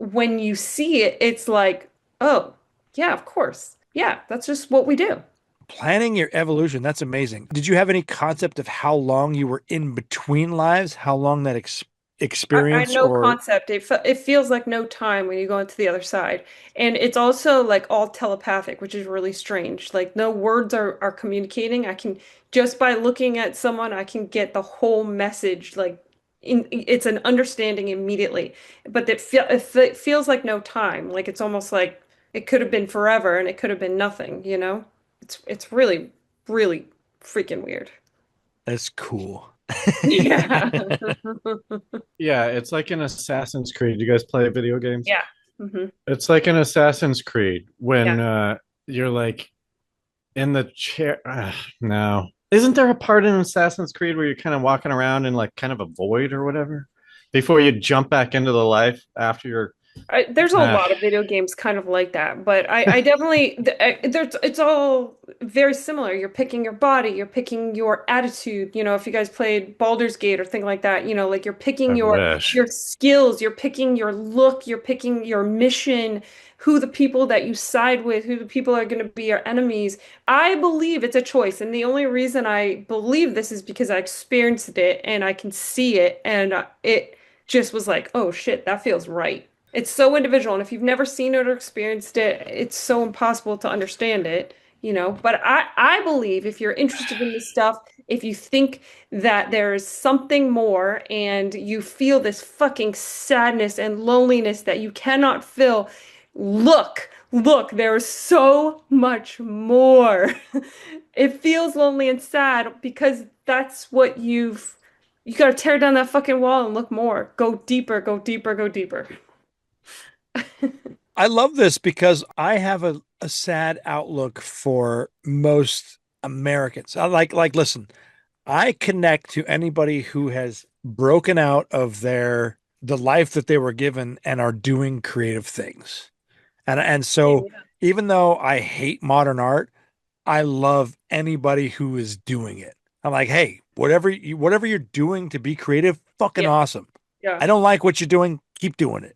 when you see it, it's like, oh, yeah, of course. Yeah, that's just what we do. Planning your evolution, that's amazing. Did you have any concept of how long you were in between lives? How long that I experience know or concept. It feels like no time when you go into the other side. And it's also like all telepathic, which is really strange. Like no words are communicating. I can just by looking at someone, I can get the whole message. Like it's an understanding immediately. But it feels like no time. Like it's almost like it could have been forever and it could have been nothing, you know? It's really, really freaking weird. that's cool. Yeah. Yeah, it's like an Assassin's Creed. You guys play video games? Yeah. Hmm. It's like an Assassin's Creed when Yeah. you're like in the chair. No. Isn't there a part in Assassin's Creed where you're kind of walking around in like kind of a void or whatever before you jump back into the life after you're There's a uh, lot of video games kind of like that, but I definitely it's all very similar. You're picking your body, you're picking your attitude. You know, if you guys played Baldur's Gate or thing like that, you know, like you're picking I wish. your skills, you're picking your look, you're picking your mission, who the people that you side with, who the people are going to be your enemies. I believe it's a choice, and the only reason I believe this is because I experienced it and I can see it, and it just was like, oh shit, that feels right. It's so individual, and if you've never seen it or experienced it, it's so impossible to understand it, you know. But I believe if you're interested in this stuff, if you think that there's something more and you feel this fucking sadness and loneliness that you cannot fill, look, there is so much more. It feels lonely and sad because that's what you gotta tear down that fucking wall and look more. Go deeper, go deeper, go deeper. I love this because I have a sad outlook for most Americans. I like listen, I connect to anybody who has broken out of the life that they were given and are doing creative things. And so Yeah. even though I hate modern art, I love anybody who is doing it. I'm like, hey, whatever you're doing to be creative, fucking Yeah. awesome. Yeah. I don't like what you're doing, keep doing it.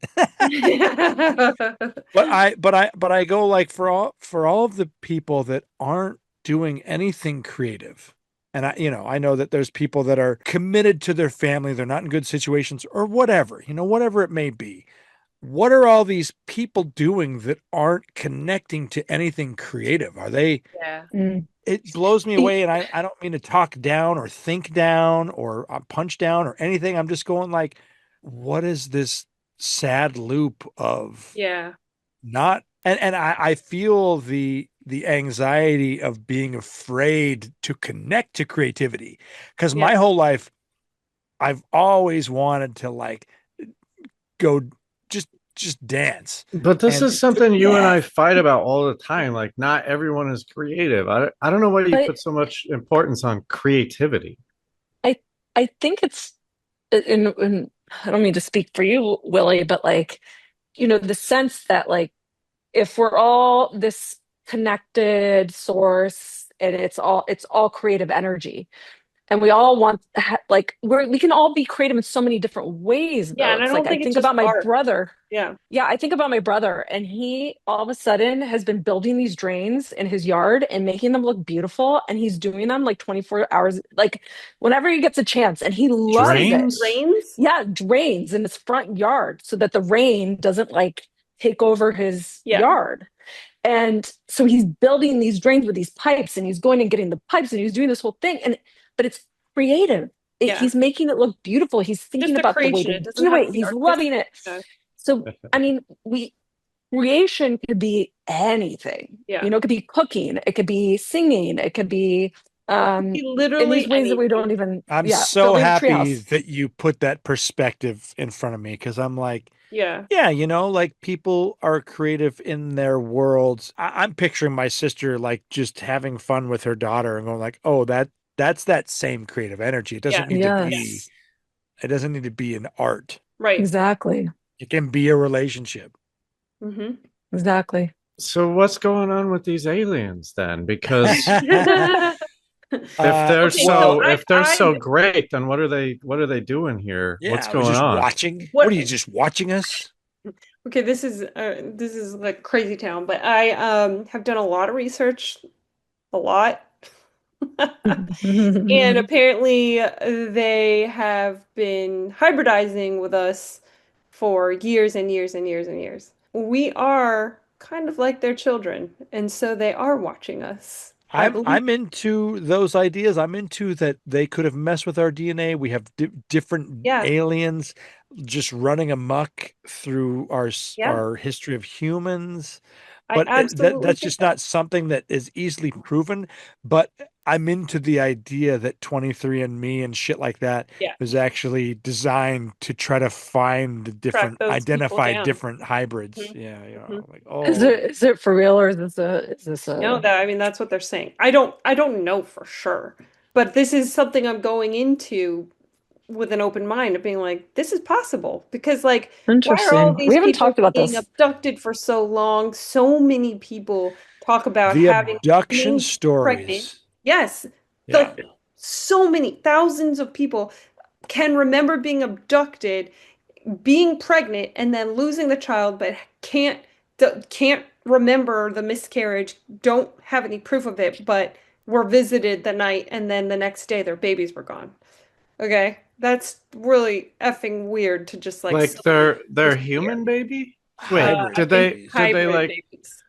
But I go like for all of the people that aren't doing anything creative. And I know that there's people that are committed to their family, they're not in good situations or whatever, whatever it may be. What are all these people doing that aren't connecting to anything creative? Are they Yeah. Mm. It blows me away, and I don't mean to talk down or think down or punch down or anything. I'm just going like, what is this sad loop of Yeah. not and I feel the anxiety of being afraid to connect to creativity because Yeah. my whole life I've always wanted to like go just dance But this and is something you and yeah. I fight about all the time. Like, not everyone is creative. I don't know why you But put so much importance on creativity. I I think it's and I don't mean to speak for you, Willie, but like, the sense that like if we're all this connected source and it's all creative energy, and we all want like we can all be creative in so many different ways Yeah, though. and I It's like don't I think it's think just about my art. brother. Yeah. Yeah, I think about my brother, and he all of a sudden has been building these drains in his yard and making them look beautiful, and he's doing them like 24 hours, like whenever he gets a chance, and he Did you say loves it. Drains? rains? Yeah, drains in his front yard so that the rain doesn't like take over his Yeah. yard. And so he's building these drains with these pipes, and he's going and getting the pipes, and he's doing this whole thing. But it's creative. Yeah. He's making it look beautiful. He's thinking Just a about the way creation. to It doesn't do have it. to be He's artistic. loving it. Yeah. So, I mean, creation could be anything. Yeah. It could be cooking, it could be singing, it could be Be in these literally ways that we anything. don't even, I'm yeah, so building a happy treehouse. that you put that perspective in front of me because I'm like, Yeah. yeah, like people are creative in their worlds. I'm picturing my sister like just having fun with her daughter and going like, oh, that's that same creative energy. It doesn't Yeah. need to be, Yes, it doesn't need to be an art. Right. exactly. It can be a relationship. Hmm. Exactly. So what's going on with these aliens then? Because Okay, so if they're so great, then what are they doing here? What's yeah, I was going just on? watching. What what are you just watching us? Okay, this is like crazy town, but I have done a lot of research, a lot. And apparently they have been hybridizing with us for years and years and years and years. We are kind of like their children, and so they are watching us. I believe. I'm into those ideas. I'm into that they could have messed with our DNA. We have different Yeah, aliens just running amok through yeah, our history of humans. I But absolutely that's think just that. not something that is easily proven. But I'm into the idea that 23andMe and shit like that Yeah, was actually designed to try to find the track different, those people identify down. different hybrids. Mhm, Yeah, mhm. like, oh, Is it for real or is this No, a that I mean that's what they're saying. I don't know for sure, but this is something I'm going into with an open mind of being like, this is possible because like, why are all interesting? We these haven't people talked about being this. abducted for so long? So many people talk about the having abduction being pregnant. stories. Yes, Yeah. like so many thousands of people can remember being abducted, being pregnant, and then losing the child, but can't remember the miscarriage, don't have any proof of it, but were visited the night, and then the next day their babies were gone. Okay, that's really effing weird to just like Like suddenly their disappear. human baby? Wait, Hybrid I think babies. did they hybrid like babies.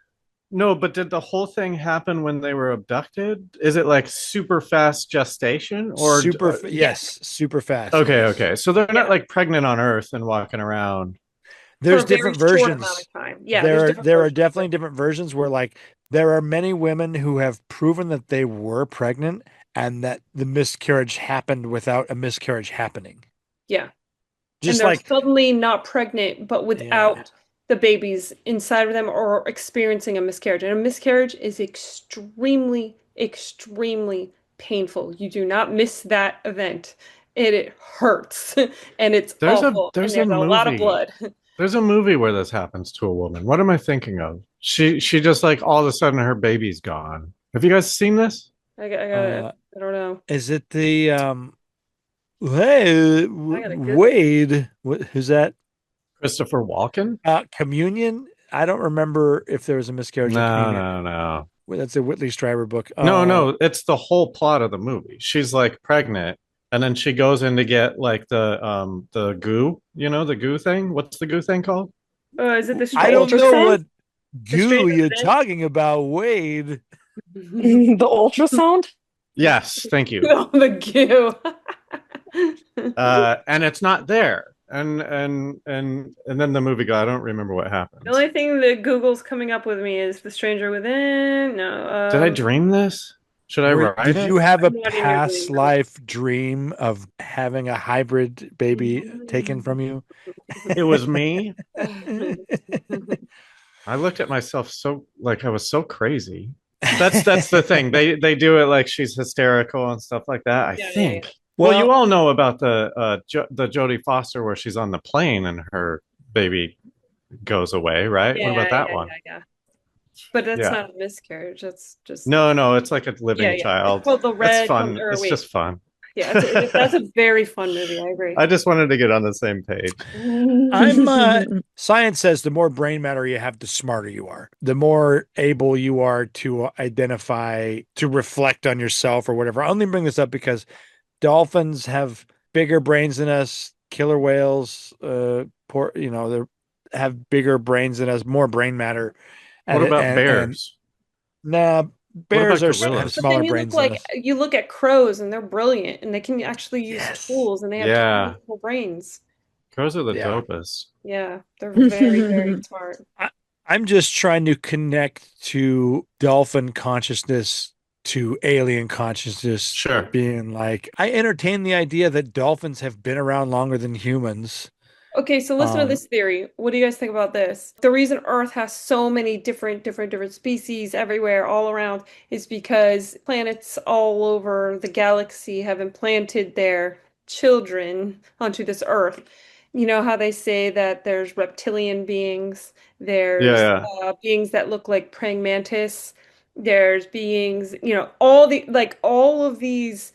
no, but did the whole thing happen when they were abducted? Is it like super fast gestation or Yeah, Yes, super fast. okay, Yes. okay. So they're not yeah, like pregnant on Earth and walking around. for There's a very different short amount versions. of time. Yeah, there's different There are versions of definitely it. different versions where like there are many women who have proven that they were pregnant and that the miscarriage happened without a miscarriage happening. Yeah. And Just they're like, suddenly not pregnant, but yeah. without the babies inside of them or experiencing a miscarriage. And a miscarriage is extremely, extremely painful. You do not miss that event. It hurts and it's awful and There's a there's a lot of movie. blood. There's a movie where this happens to a woman. What am I thinking of? She just like all of a sudden her baby's gone. Have you guys seen this? Uh, I don't know. is it the hey, I gotta Google. Wade? Who's that? Christopher Walken? Communion? I don't remember if there was a miscarriage in No, Communion. no, no. Well, that's a Whitley Strieber book. No, no, it's the whole plot of the movie. She's like pregnant and then she goes in to get like the goo, you know, the goo thing. What's the goo thing called? Is it The I don't know ultrasound? what The goo Stranger you're talking about, Wade. Within? The ultrasound? Yes, thank you. Oh, the goo. And it's not there. And then the movie guy, I don't remember what The happens. only thing that Google's coming up with me is The Stranger Within. Did I No, dream this? Should I write Did it? you have a I'm not in your past dream world. life dream of having a hybrid baby taken from you? It was me. I looked at myself so like I was so crazy. That's the thing. They do it like she's hysterical and stuff like that. I Yeah, yeah, yeah. think. Well, you Well, all know about the Jodie Foster where she's on the plane and her baby goes away, right? What Yeah, about that yeah, one? yeah, yeah. But that's Yeah. not a miscarriage. That's just No, no, it's like a yeah, living yeah. It's child. called The It's Red fun. or It's wait. just fun. Yeah, that's a very fun movie. I agree. I just wanted to get on the same page. I'm science says the more brain matter you have, the smarter you are. The more able you are to identify, to reflect on yourself or whatever. I only bring this up because dolphins have bigger brains than us. Killer whales, they have bigger brains than us, more brain matter, What about and bears? nah, What bears about have gorillas? But then smaller brains than us. you look at crows and they're brilliant and they can actually use Yes. tools and they have tiny Yeah, little brains. crows are the Yeah. dopest. Yeah, they're very, very smart. I, I'm just trying to connect to dolphin consciousness to alien consciousness, Sure. being like, I entertain the idea that dolphins have been around longer than humans. Okay, so listen to Um, this theory. What do you guys think about this? The reason Earth has so many different species everywhere, all around, is because planets all over the galaxy have implanted their children onto this Earth. You know how they say that there's reptilian beings, Yeah, there's yeah. beings that look like praying mantis, there's beings, all the like all of these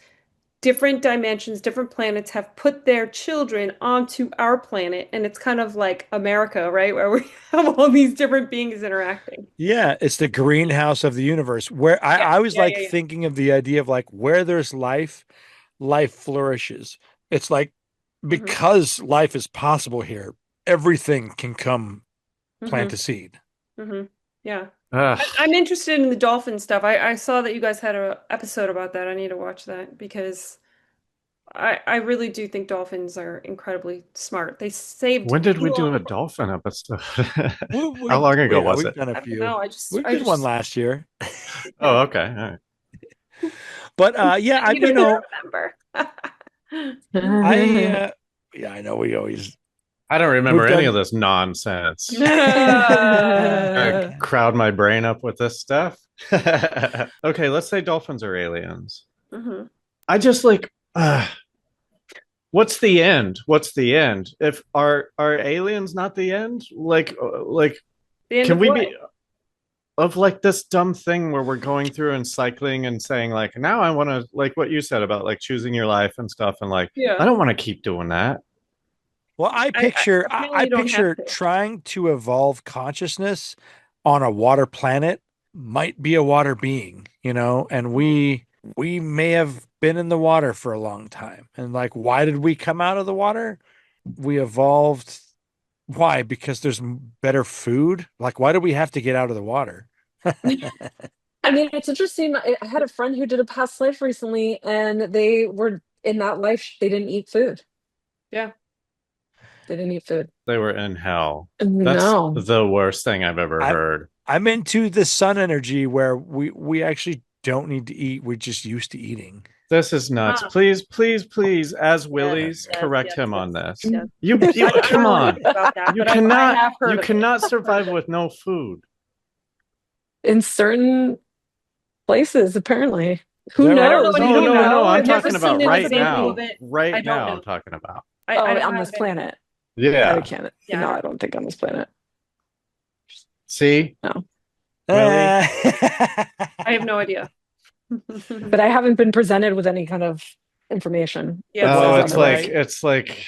different dimensions, different planets have put their children onto our planet, and it's kind of like America, right? Where we have all these different beings interacting. Yeah, it's the greenhouse of the universe where Yeah, I was yeah, like yeah, yeah. thinking of the idea of like where there's life, life flourishes. It's like hmm because life is possible here, everything can come plant hmm a seed. hmm Yeah. Ugh. I'm interested in the dolphin stuff. I saw that you guys had an episode about that. I need to watch that because I really do think dolphins are incredibly smart. They saved When did we do Elon. a dolphin episode? We, How long ago yeah, was we've it? done a I don't few. know. We I did one just last year. Oh, yeah. okay. All right. But yeah, I I need you to know, remember. I yeah, I know we always I don't we've remember any of done this nonsense. Uh, Crowd my brain up with this stuff. Okay, let's say dolphins are aliens. mhm. I just like, what's the end? What's the end? If are aliens not the end? Like, The end can of we what? be of like this dumb thing where we're going through and cycling and saying like, now I want to like what you said about like choosing your life and stuff, and like, I Yeah. don't want to keep doing that. well, Apparently I you don't have picture to. trying to evolve consciousness on a water planet might be a water being, you know, and we may have been in the water for a long time. And like, why did we come out of the water? We evolved. Why? Because there's better food? Like, why do we have to get out of the water? I mean, it's interesting. I had a friend who did a past life recently, and they were in that life, they didn't eat food. Yeah. They didn't eat food. They were in hell. That's No. the worst thing I've ever I heard. I'm into the sun energy where we actually don't need to eat. We're just used to eating. This is nuts. Ah, Please, please, please, as yes, Willies, yes, correct yes, him yes, on this. yes. You I come don't know on. anything about that, You but I cannot have you heard of it. cannot survive with no food. In certain places, apparently. Is Who that I right? don't know knows? Is We No, anything don't no, about no. it. I'm know. I've never talking about seen an right example now. of it. Right I don't now I'm know. talking about. I Oh, on this haven't. planet. I Yeah. can't. Yeah. No, I don't think on this planet. See? No. Willie? I have no idea. But I haven't been presented with any kind of information Yeah, that Oh, says well, it's like otherwise. right. it's like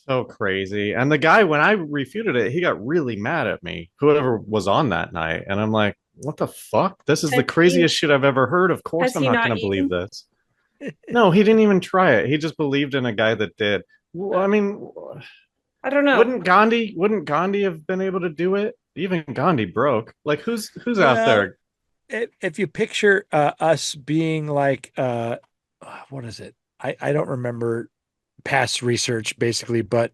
so crazy. And the guy, when I refuted it, he got really mad at me, whoever was on that night. And I'm like, what the fuck? This is the Has he craziest shit I've ever heard. Of course has I'm he not not gonna believe eaten? this. No, he didn't even try it. He just believed in a guy that did. Well, I mean, I don't know. wouldn't Gandhi have been able to do it? Even Gandhi broke. Like who's out Well, there? if you picture us being like what is it? I don't remember past research basically, but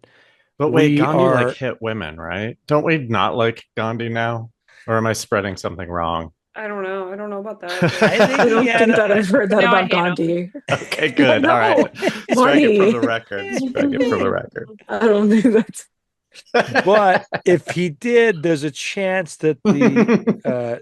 But wait, we Gandhi like are hit women, right? Don't we not like Gandhi now? Or am I spreading something wrong? I don't know. I don't know about that, but I think I he don't had think that I've heard that now I about hate him. Gandhi. Okay, I good. All right. know. Strike it from Marty. the record. Strike it from the record. I don't think that's but if he did, there's a chance that the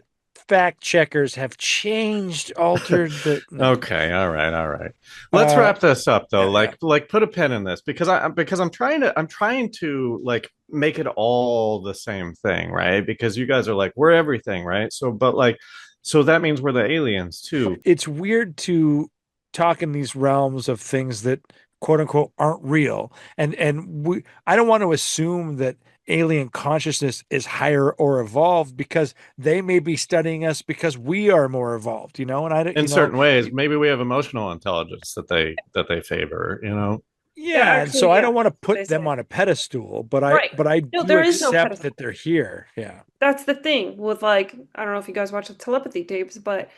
fact checkers have changed, altered the no. Okay, all right, all right. Let's Uh wrap this up though. yeah, yeah. Like put a pin in this because I'm trying to like make it all the same thing, right? Because you guys are like we're everything, right? So but like so that means we're the aliens too. It's weird to talk in these realms of things that quote unquote aren't real. And we I don't want to assume that alien consciousness is higher or evolved because they may be studying us because we are more evolved, you know? And I don't, In certain ways, maybe we have emotional intelligence that they favor, you know. There yeah, and so actually, I yeah, don't want to they put them say. on a pedestal, but Right. I No, do there is no accept pedestal. that they're here. Yeah. That's the thing with like, I don't know if you guys watch the telepathy tapes, but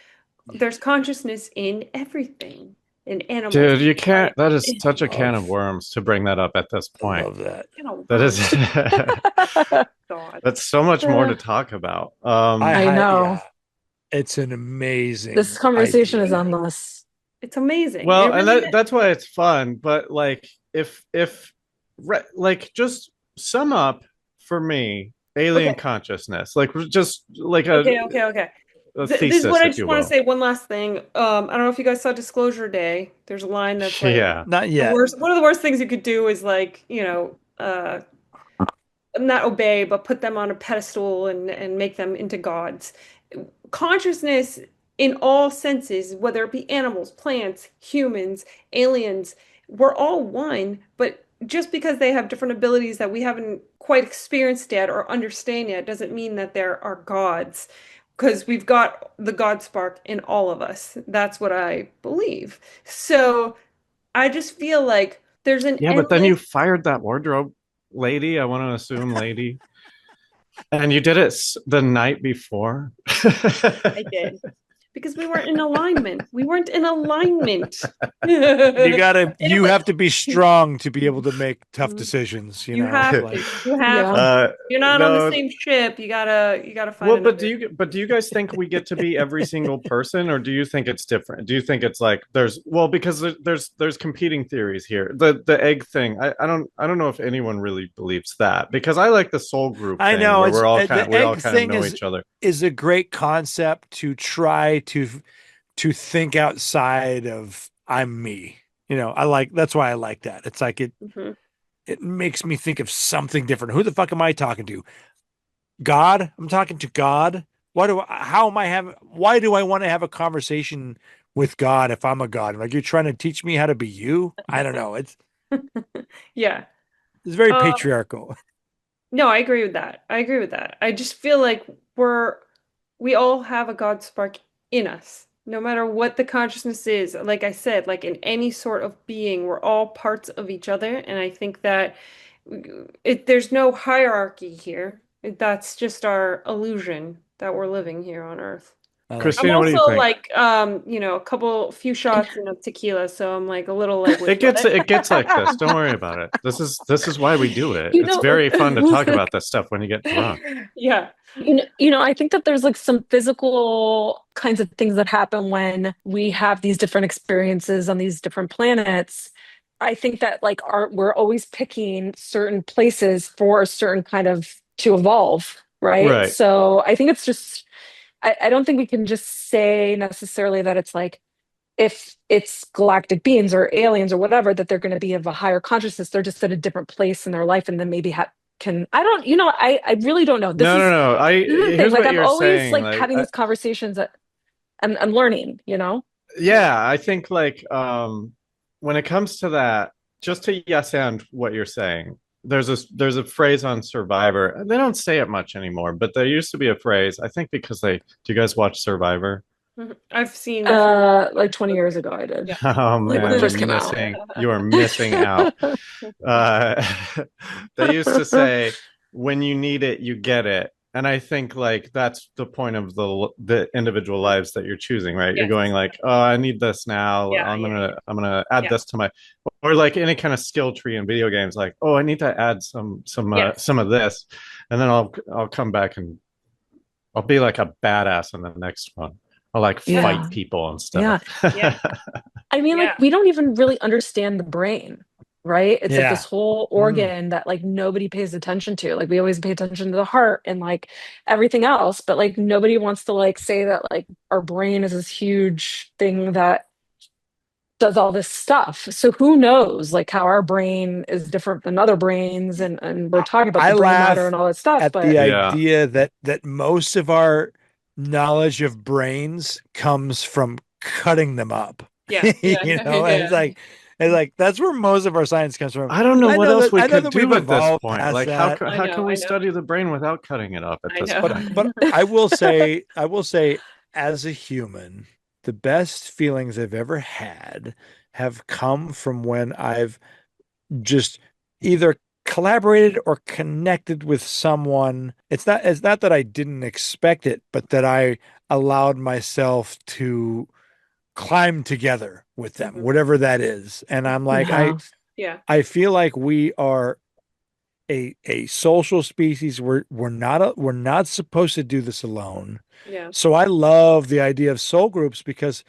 there's consciousness in everything, in animals, Dude, you can't. That is I such a can of love worms to bring that up at this I point. love that. you know, That is God. that's so much more to uh, talk about. I know. Yeah. It's an This amazing conversation is idea. endless. It's amazing. Well, It and really is. that's why it's fun. But like, if like just sum up for me alien Okay. consciousness, like just like Okay. a This is what thesis, I if just you want to will. say. One last thing. I don't know if you guys saw Disclosure Day. There's a line that's like Yeah. Not the yet. worst. One of the worst things you could do is like, not obey, but put them on a pedestal and make them into gods. Consciousness in all senses, whether it be animals, plants, humans, aliens, we're all one, but just because they have different abilities that we haven't quite experienced yet or understand yet doesn't mean that there are gods. Because we've got the God spark in all of us. That's what I believe. So I just feel like there's an Yeah, but then endless. you fired that wardrobe lady. I want to assume lady. And you did it the night before. I did. Because we weren't in alignment. We weren't in alignment. You have to be strong to be able to make tough decisions, You have like, to. You have to. You're not on the No. same ship. You gotta find Well, another. but do you guys think we get to be every single person, or do you think it's different? Do you think it's like because there's competing theories here. The egg thing. I don't know if anyone really believes that, because I like the soul group I thing know where it's the we all egg kind of thing know each other. is a great concept to try to think outside of I'm me. That's why I like that. It's like Mhm. it makes me think of something different. Who the fuck am I talking to? God? I'm talking to God. Why do I want to have a conversation with God if I'm a God? Like, you're trying to teach me how to be you? I don't know. It's Yeah. very Uh, patriarchal. no, I agree with that. I agree with that. I just feel like we all have a God spark in us, no matter what the consciousness is. Like I said, like in any sort of being, we're all parts of each other. And I think that there's no hierarchy here. That's just our illusion that we're living here on Earth. I like I'm Christina, what do you also think? like, few shots, tequila, so I'm like a little like, wait, It gets like this. Don't worry about it. This is why we do it. You It's know, very fun to talk about this stuff when you get drunk. Yeah. I think that there's like some physical kinds of things that happen when we have these different experiences on these different planets. I think that like we're always picking certain places for a certain kind of to evolve, right? Right. So I think it's just I don't think we can just say necessarily that it's like if it's galactic beings or aliens or whatever, that they're going to be of a higher consciousness. They're just at a different place in their life and then maybe can I don't I really don't know. No, no, no. This is the thing. Here's Like what I'm you're always saying. like having these conversations that I'm learning, Yeah, I think when it comes to that, just to yes and what you're saying, there's a phrase on Survivor. They don't say it much anymore, but there used to be a phrase. I think because do you guys watch Survivor? Mhm. I've seen a few like 20 episodes. years ago I did. Yeah. Oh Like when it man, first came out. you are missing out. Uh, they used to say, "When you need it, you get it," and I think like that's the point of the individual lives that you're choosing, right? You're Yes. going like, "Oh, I need this now. Yeah, yeah, I'm gonna add yeah. this to my," or like any kind of skill tree in video games, like, "Oh, I need to add Yes. some of this," and then I'll come back and I'll be like a badass in the next one. I'll like Yeah. fight people and Yeah. stuff. Yeah. I mean, like Yeah. we don't even really understand the brain, right? It's like Yeah. this whole organ that like nobody pays attention to. Like we always pay attention to the heart and like everything else, but like nobody wants to like say that like our brain is this huge thing that does all this stuff. So who knows like how our brain is different than other brains and we're talking about I the brain matter laugh and all that stuff, at the but Yeah. idea that most of our knowledge of brains comes from cutting them up. Yeah. Yeah. And it's like that's where most of our science comes from. I don't know what else we I know could that we've do at this evolved point. past Like, that. I how know. can we I know. study the brain without cutting it up at I this know. point? But I will say, as a human, the best feelings I've ever had have come from when I've just either collaborated or connected with someone. It's not that I didn't expect it, but that I allowed myself to climb together with them, Mhm. whatever that is. And I'm like, I yeah. Yeah. I feel like we are a social species. We're not supposed to do this alone. Yeah. So I love the idea of soul groups because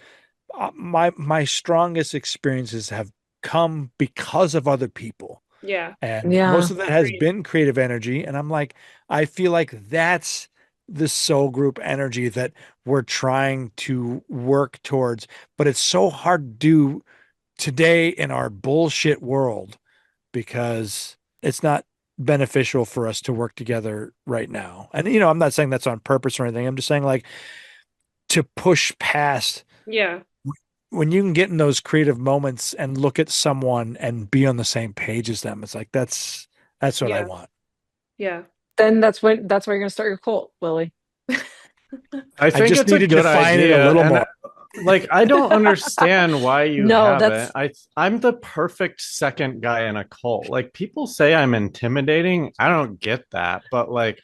my strongest experiences have come because of other people. Yeah. And Yeah. most of that has Agreed. been creative energy. And I'm like, I feel like that's the soul group energy that we're trying to work towards. But it's so hard to do today in our bullshit world because it's not beneficial for us to work together right now. And, I'm not saying that's on purpose or anything. I'm just saying, like, to push past Yeah. when you can get in those creative moments and look at someone and be on the same page as them. It's like that's what I Yeah. want. Yeah. Then that's where you're gonna start your cult, Willie. I think just it's a need to good define it idea. a little and more. like, I don't understand why you No, have that's it. I'm the perfect second guy in a cult. Like, people say I'm intimidating. I don't get that, but like,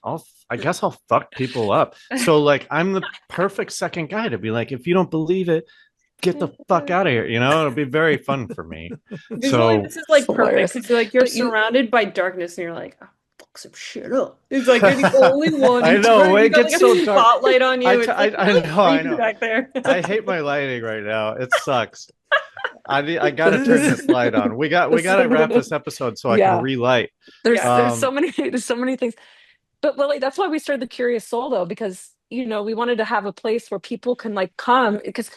I guess I'll fuck people up. So like, I'm the perfect second guy to be like, if you don't believe it, get the fuck out of here. You know, it'll be very fun for me. Visually, So this is like It's perfect hilarious. because you're like you're But you- surrounded by darkness and you're like, oh, fuck some shit up. It's like you're the only one. I You know, you it got like gets a so dark. spotlight on you. It's like I really know, I creepy know. back there. I hate my lighting right now. It sucks. I gotta turn this light on. We gotta wrap this episode so I can Yeah. relight. There's Um, so many things. But Willie, that's why we started the Curious Soul though, because we wanted to have a place where people can like come because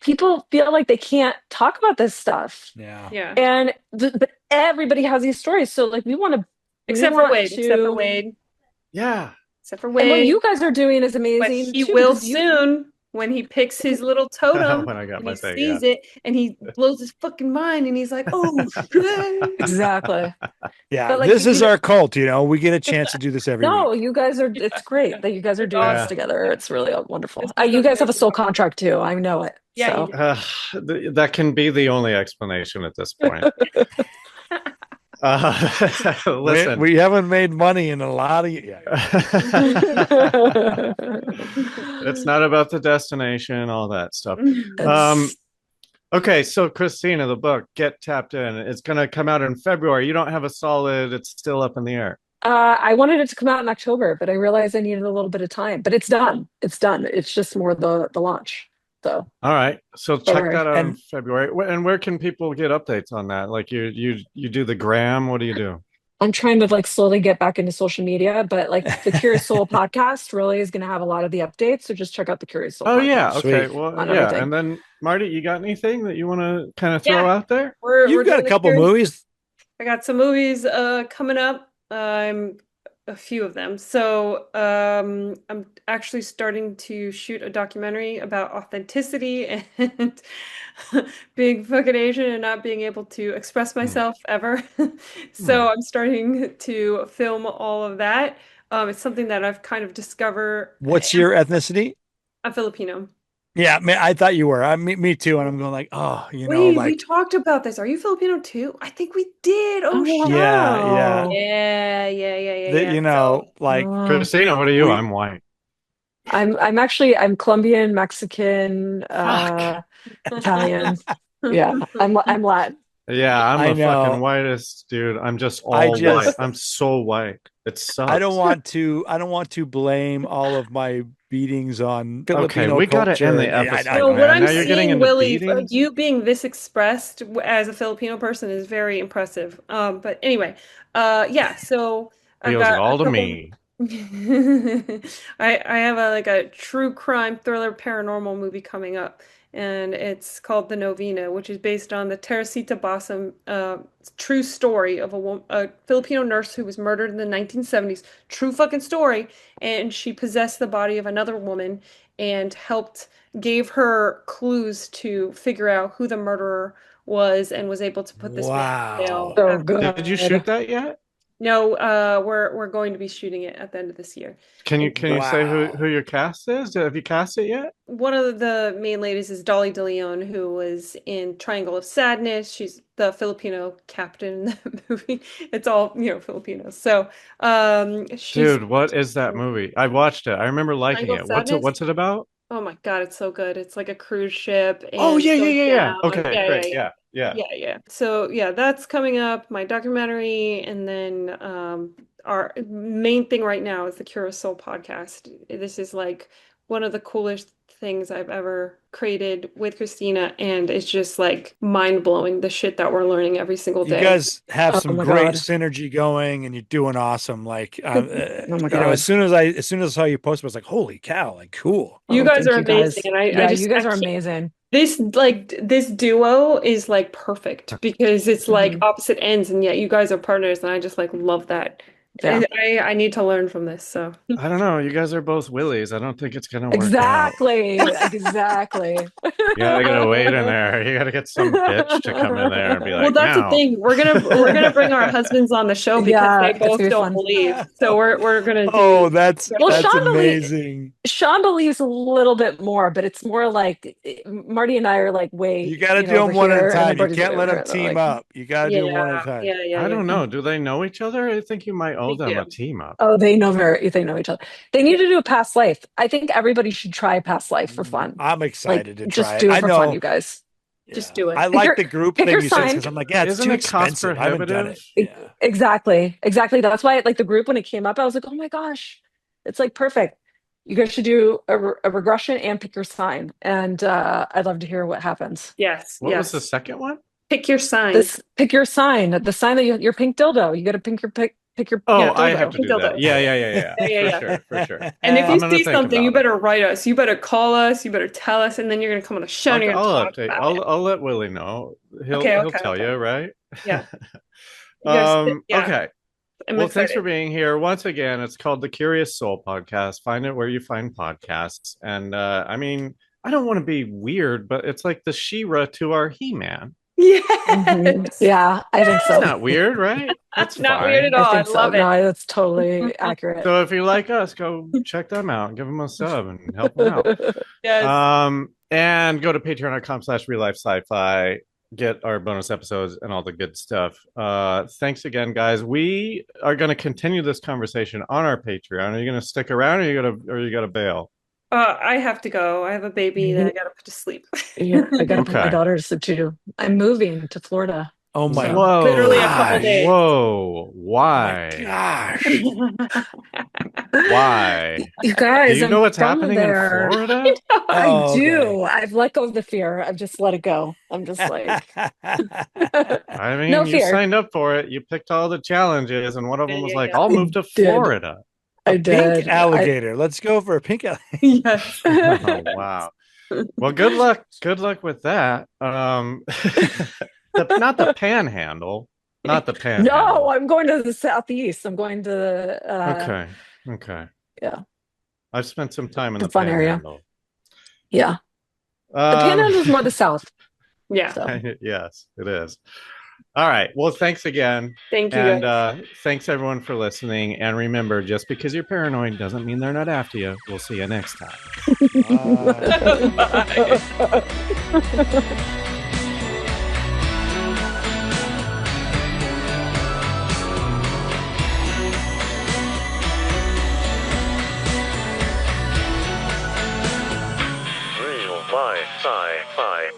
people feel like they can't talk about this stuff. Yeah. Yeah. And but everybody has these stories. So like we want Except for to Wade. Except for Wade. yeah. Except for and what Wade. you guys are doing is But amazing he too, will because you soon when he picks his little totem When I got and my he thing, sees it and he blows his fucking mind and he's like, oh shit. exactly. Yeah. But like This is you- our cult, we get a chance to do this every no, week. you guys are it's great that you guys are It's doing this awesome. together. It's really wonderful. This is You guys have a amazing. soul contract too. I know it. Yeah, So That can be the only explanation at this point. Listen, We haven't made money in a lot of it's not about the destination, all that stuff. It's- Okay, so Cristina, the book, Get Tapped In. It's going to come out in February. You don't have a solid, it's still up in the air. I wanted it to come out in October, but I realized I needed a little bit of time. But it's done. It's done. It's just more the launch. So All right. So check February. that out in And- February. And where can people get updates on that? Like you do the gram, what do you do? I'm trying to like slowly get back into social media, but like the Curious Soul podcast really is going to have a lot of the updates. So just check out the Curious Soul Oh podcast. yeah, okay. Sweet. Well, On yeah. everything. And then Marty, you got anything that you want to kind of throw Yeah. out there? We're You've got a doing couple Curious- movies. I got some movies coming up. A few of them. So I'm actually starting to shoot a documentary about authenticity and being fucking Asian and not being able to express myself ever. So I'm starting to film all of that. It's something that I've kind of discovered. What's your ethnicity? I'm Filipino. Yeah, man, I thought you were. Me too. And I'm going like, oh, Wait, we like, talked about this. Are you Filipino too? I think we did. Oh, shit. yeah. So, like, Christina, what are you? We- I'm white. I'm Colombian, Mexican, Fuck. Italian. Yeah, I'm Latin. Yeah, I'm I the know. fucking whitest dude. I'm just all I just- white. I'm so white. It sucks. I don't want to blame all of my beatings on Filipino we gotta culture. end the I- episode, No, man. what I'm Now you're getting seeing, into Willie, beatings? you being this expressed as a Filipino person is very impressive. But anyway, yeah. So I've Feels got all a to couple- me. I have a true crime thriller paranormal movie coming up, and it's called The Novena, which is based on the Teresita Basam true story of a Filipino nurse who was murdered in the 1970s. True fucking story, and she possessed the body of another woman and gave her clues to figure out who the murderer was, and was able to put this man in jail. So good. Did you shoot that yet? No, we're going to be shooting it at the end of this year. Can you say Wow. who your cast is? Have you cast it yet? One of the main ladies is Dolly De Leon, who was in Triangle of Sadness. She's the Filipino captain in the movie. It's all, Filipino. So, she's Dude, what is that movie? I watched it. I remember liking Triangle it. of Sadness? What's it about? oh my God, it's so good. It's like a cruise ship and Oh yeah, it goes yeah. down. Okay, Yeah, great. yeah, Yeah. yeah. So yeah, that's coming up, my documentary, and then our main thing right now is the Curious Soul podcast. This is like one of the coolest things I've ever created with Cristina, and it's just like mind blowing the shit that we're learning every single You day. guys have Oh some my great God. synergy going, and you're doing awesome. Like, Oh my God. as soon as I saw you post, I was like, holy cow, like, cool. You Oh, guys thank are you guys. amazing, and I Yeah, just you guys I are can't- amazing. This duo is like perfect because it's like Mhm. opposite ends, and yet you guys are partners, and I just like love that Yeah. I need to learn from this. So I don't know. You guys are both Willies. I don't think it's gonna work out. Exactly. Exactly. You gotta wait in there. You gotta get some bitch to come in there and be like, well, that's "Now." the thing. We're gonna bring our husbands on the show because Yeah, they it's gonna both be don't fun. believe. So we're gonna do. Oh, that's Well, that's Sean amazing. Sean believes a little bit more, but it's more like Marty and I are like, wait, You got to do over them one at a here, and then time. You Marty's can't over let them here. They're team like, up. You got to do them one at a time. Yeah. I don't know. Do they know each other? I think you might owe They them a do. team up. oh, they know each other. They need to do a past life. I think everybody should try past life for fun. I'm Like, excited to just try do it. it I for know. fun, you guys. Just do it. I Pick like your- the group pick thing your you said sign. because I'm like, yeah, it's Isn't too it cost expensive. I haven't done it. prohibitive? Yeah. Exactly. That's why, like the group when it came up, I was like, oh my gosh, it's like perfect. You guys should do a regression and pick your sign, and I'd love to hear what happens. Yes. What was the Yes. second one? Pick your sign. This pick your sign, the sign that your pink dildo. You got to pick your Oh, Yeah, I dildo. have to do dildo. that. Yeah. Yeah. For sure. And if I'm you gonna see think something, you about it. better write us. You better call us. You better tell us, and then you're gonna come on the show and you're I'll gonna talk update. about it. I'll let Willie know. He'll Okay. tell you, right? Yeah. You guys- yeah. Okay. I'm Well, excited. thanks for being here. Once again, it's called the Curious Soul Podcast. Find it where you find podcasts. And I mean, I don't want to be weird, but it's like the She-Ra to our He-Man. Yes. Yeah, I think so. It's not weird, right? That's Not fine. weird at all. I I think so. love it. No, that's totally accurate. So if you like us, go check them out. Give them a sub and help them out. Yes. And go to patreon.com/real life sci-fi. Get our bonus episodes and all the good stuff. Thanks again, guys. We are going to continue this conversation on our Patreon. Are you going to stick around, or you got to bail? I have to go. I have a baby that I gotta put to sleep. Yeah, I gotta put my Okay. daughter to sleep too. I'm moving to Florida. Oh my Whoa! Literally a couple gosh. days. Whoa! Oh Why? my gosh. Why? You guys, Do you know I'm what's from happening there. in Florida? I Oh, do. okay. I've let go of the fear. I've just let it go. I'm just like, I mean, no you fear. signed up for it. You picked all the challenges, and one of them was like, Yeah. "I'll move to did. Florida." I did. Pink alligator. Let's go for a pink alligator. Yes. Oh, wow. Well, good luck. Good luck with that. Not the Panhandle. Not the Panhandle. No, I'm going to the southeast. I'm going to Okay. yeah. I've spent some time in It's the a fun area. Panhandle. Yeah. The Panhandle is more the south. Yeah. So. Yes, it is. All right. Well, thanks again. Thank you. And thanks everyone for listening. And remember, just because you're paranoid doesn't mean they're not after you. We'll see you next time. Bye. Real life sci-fi.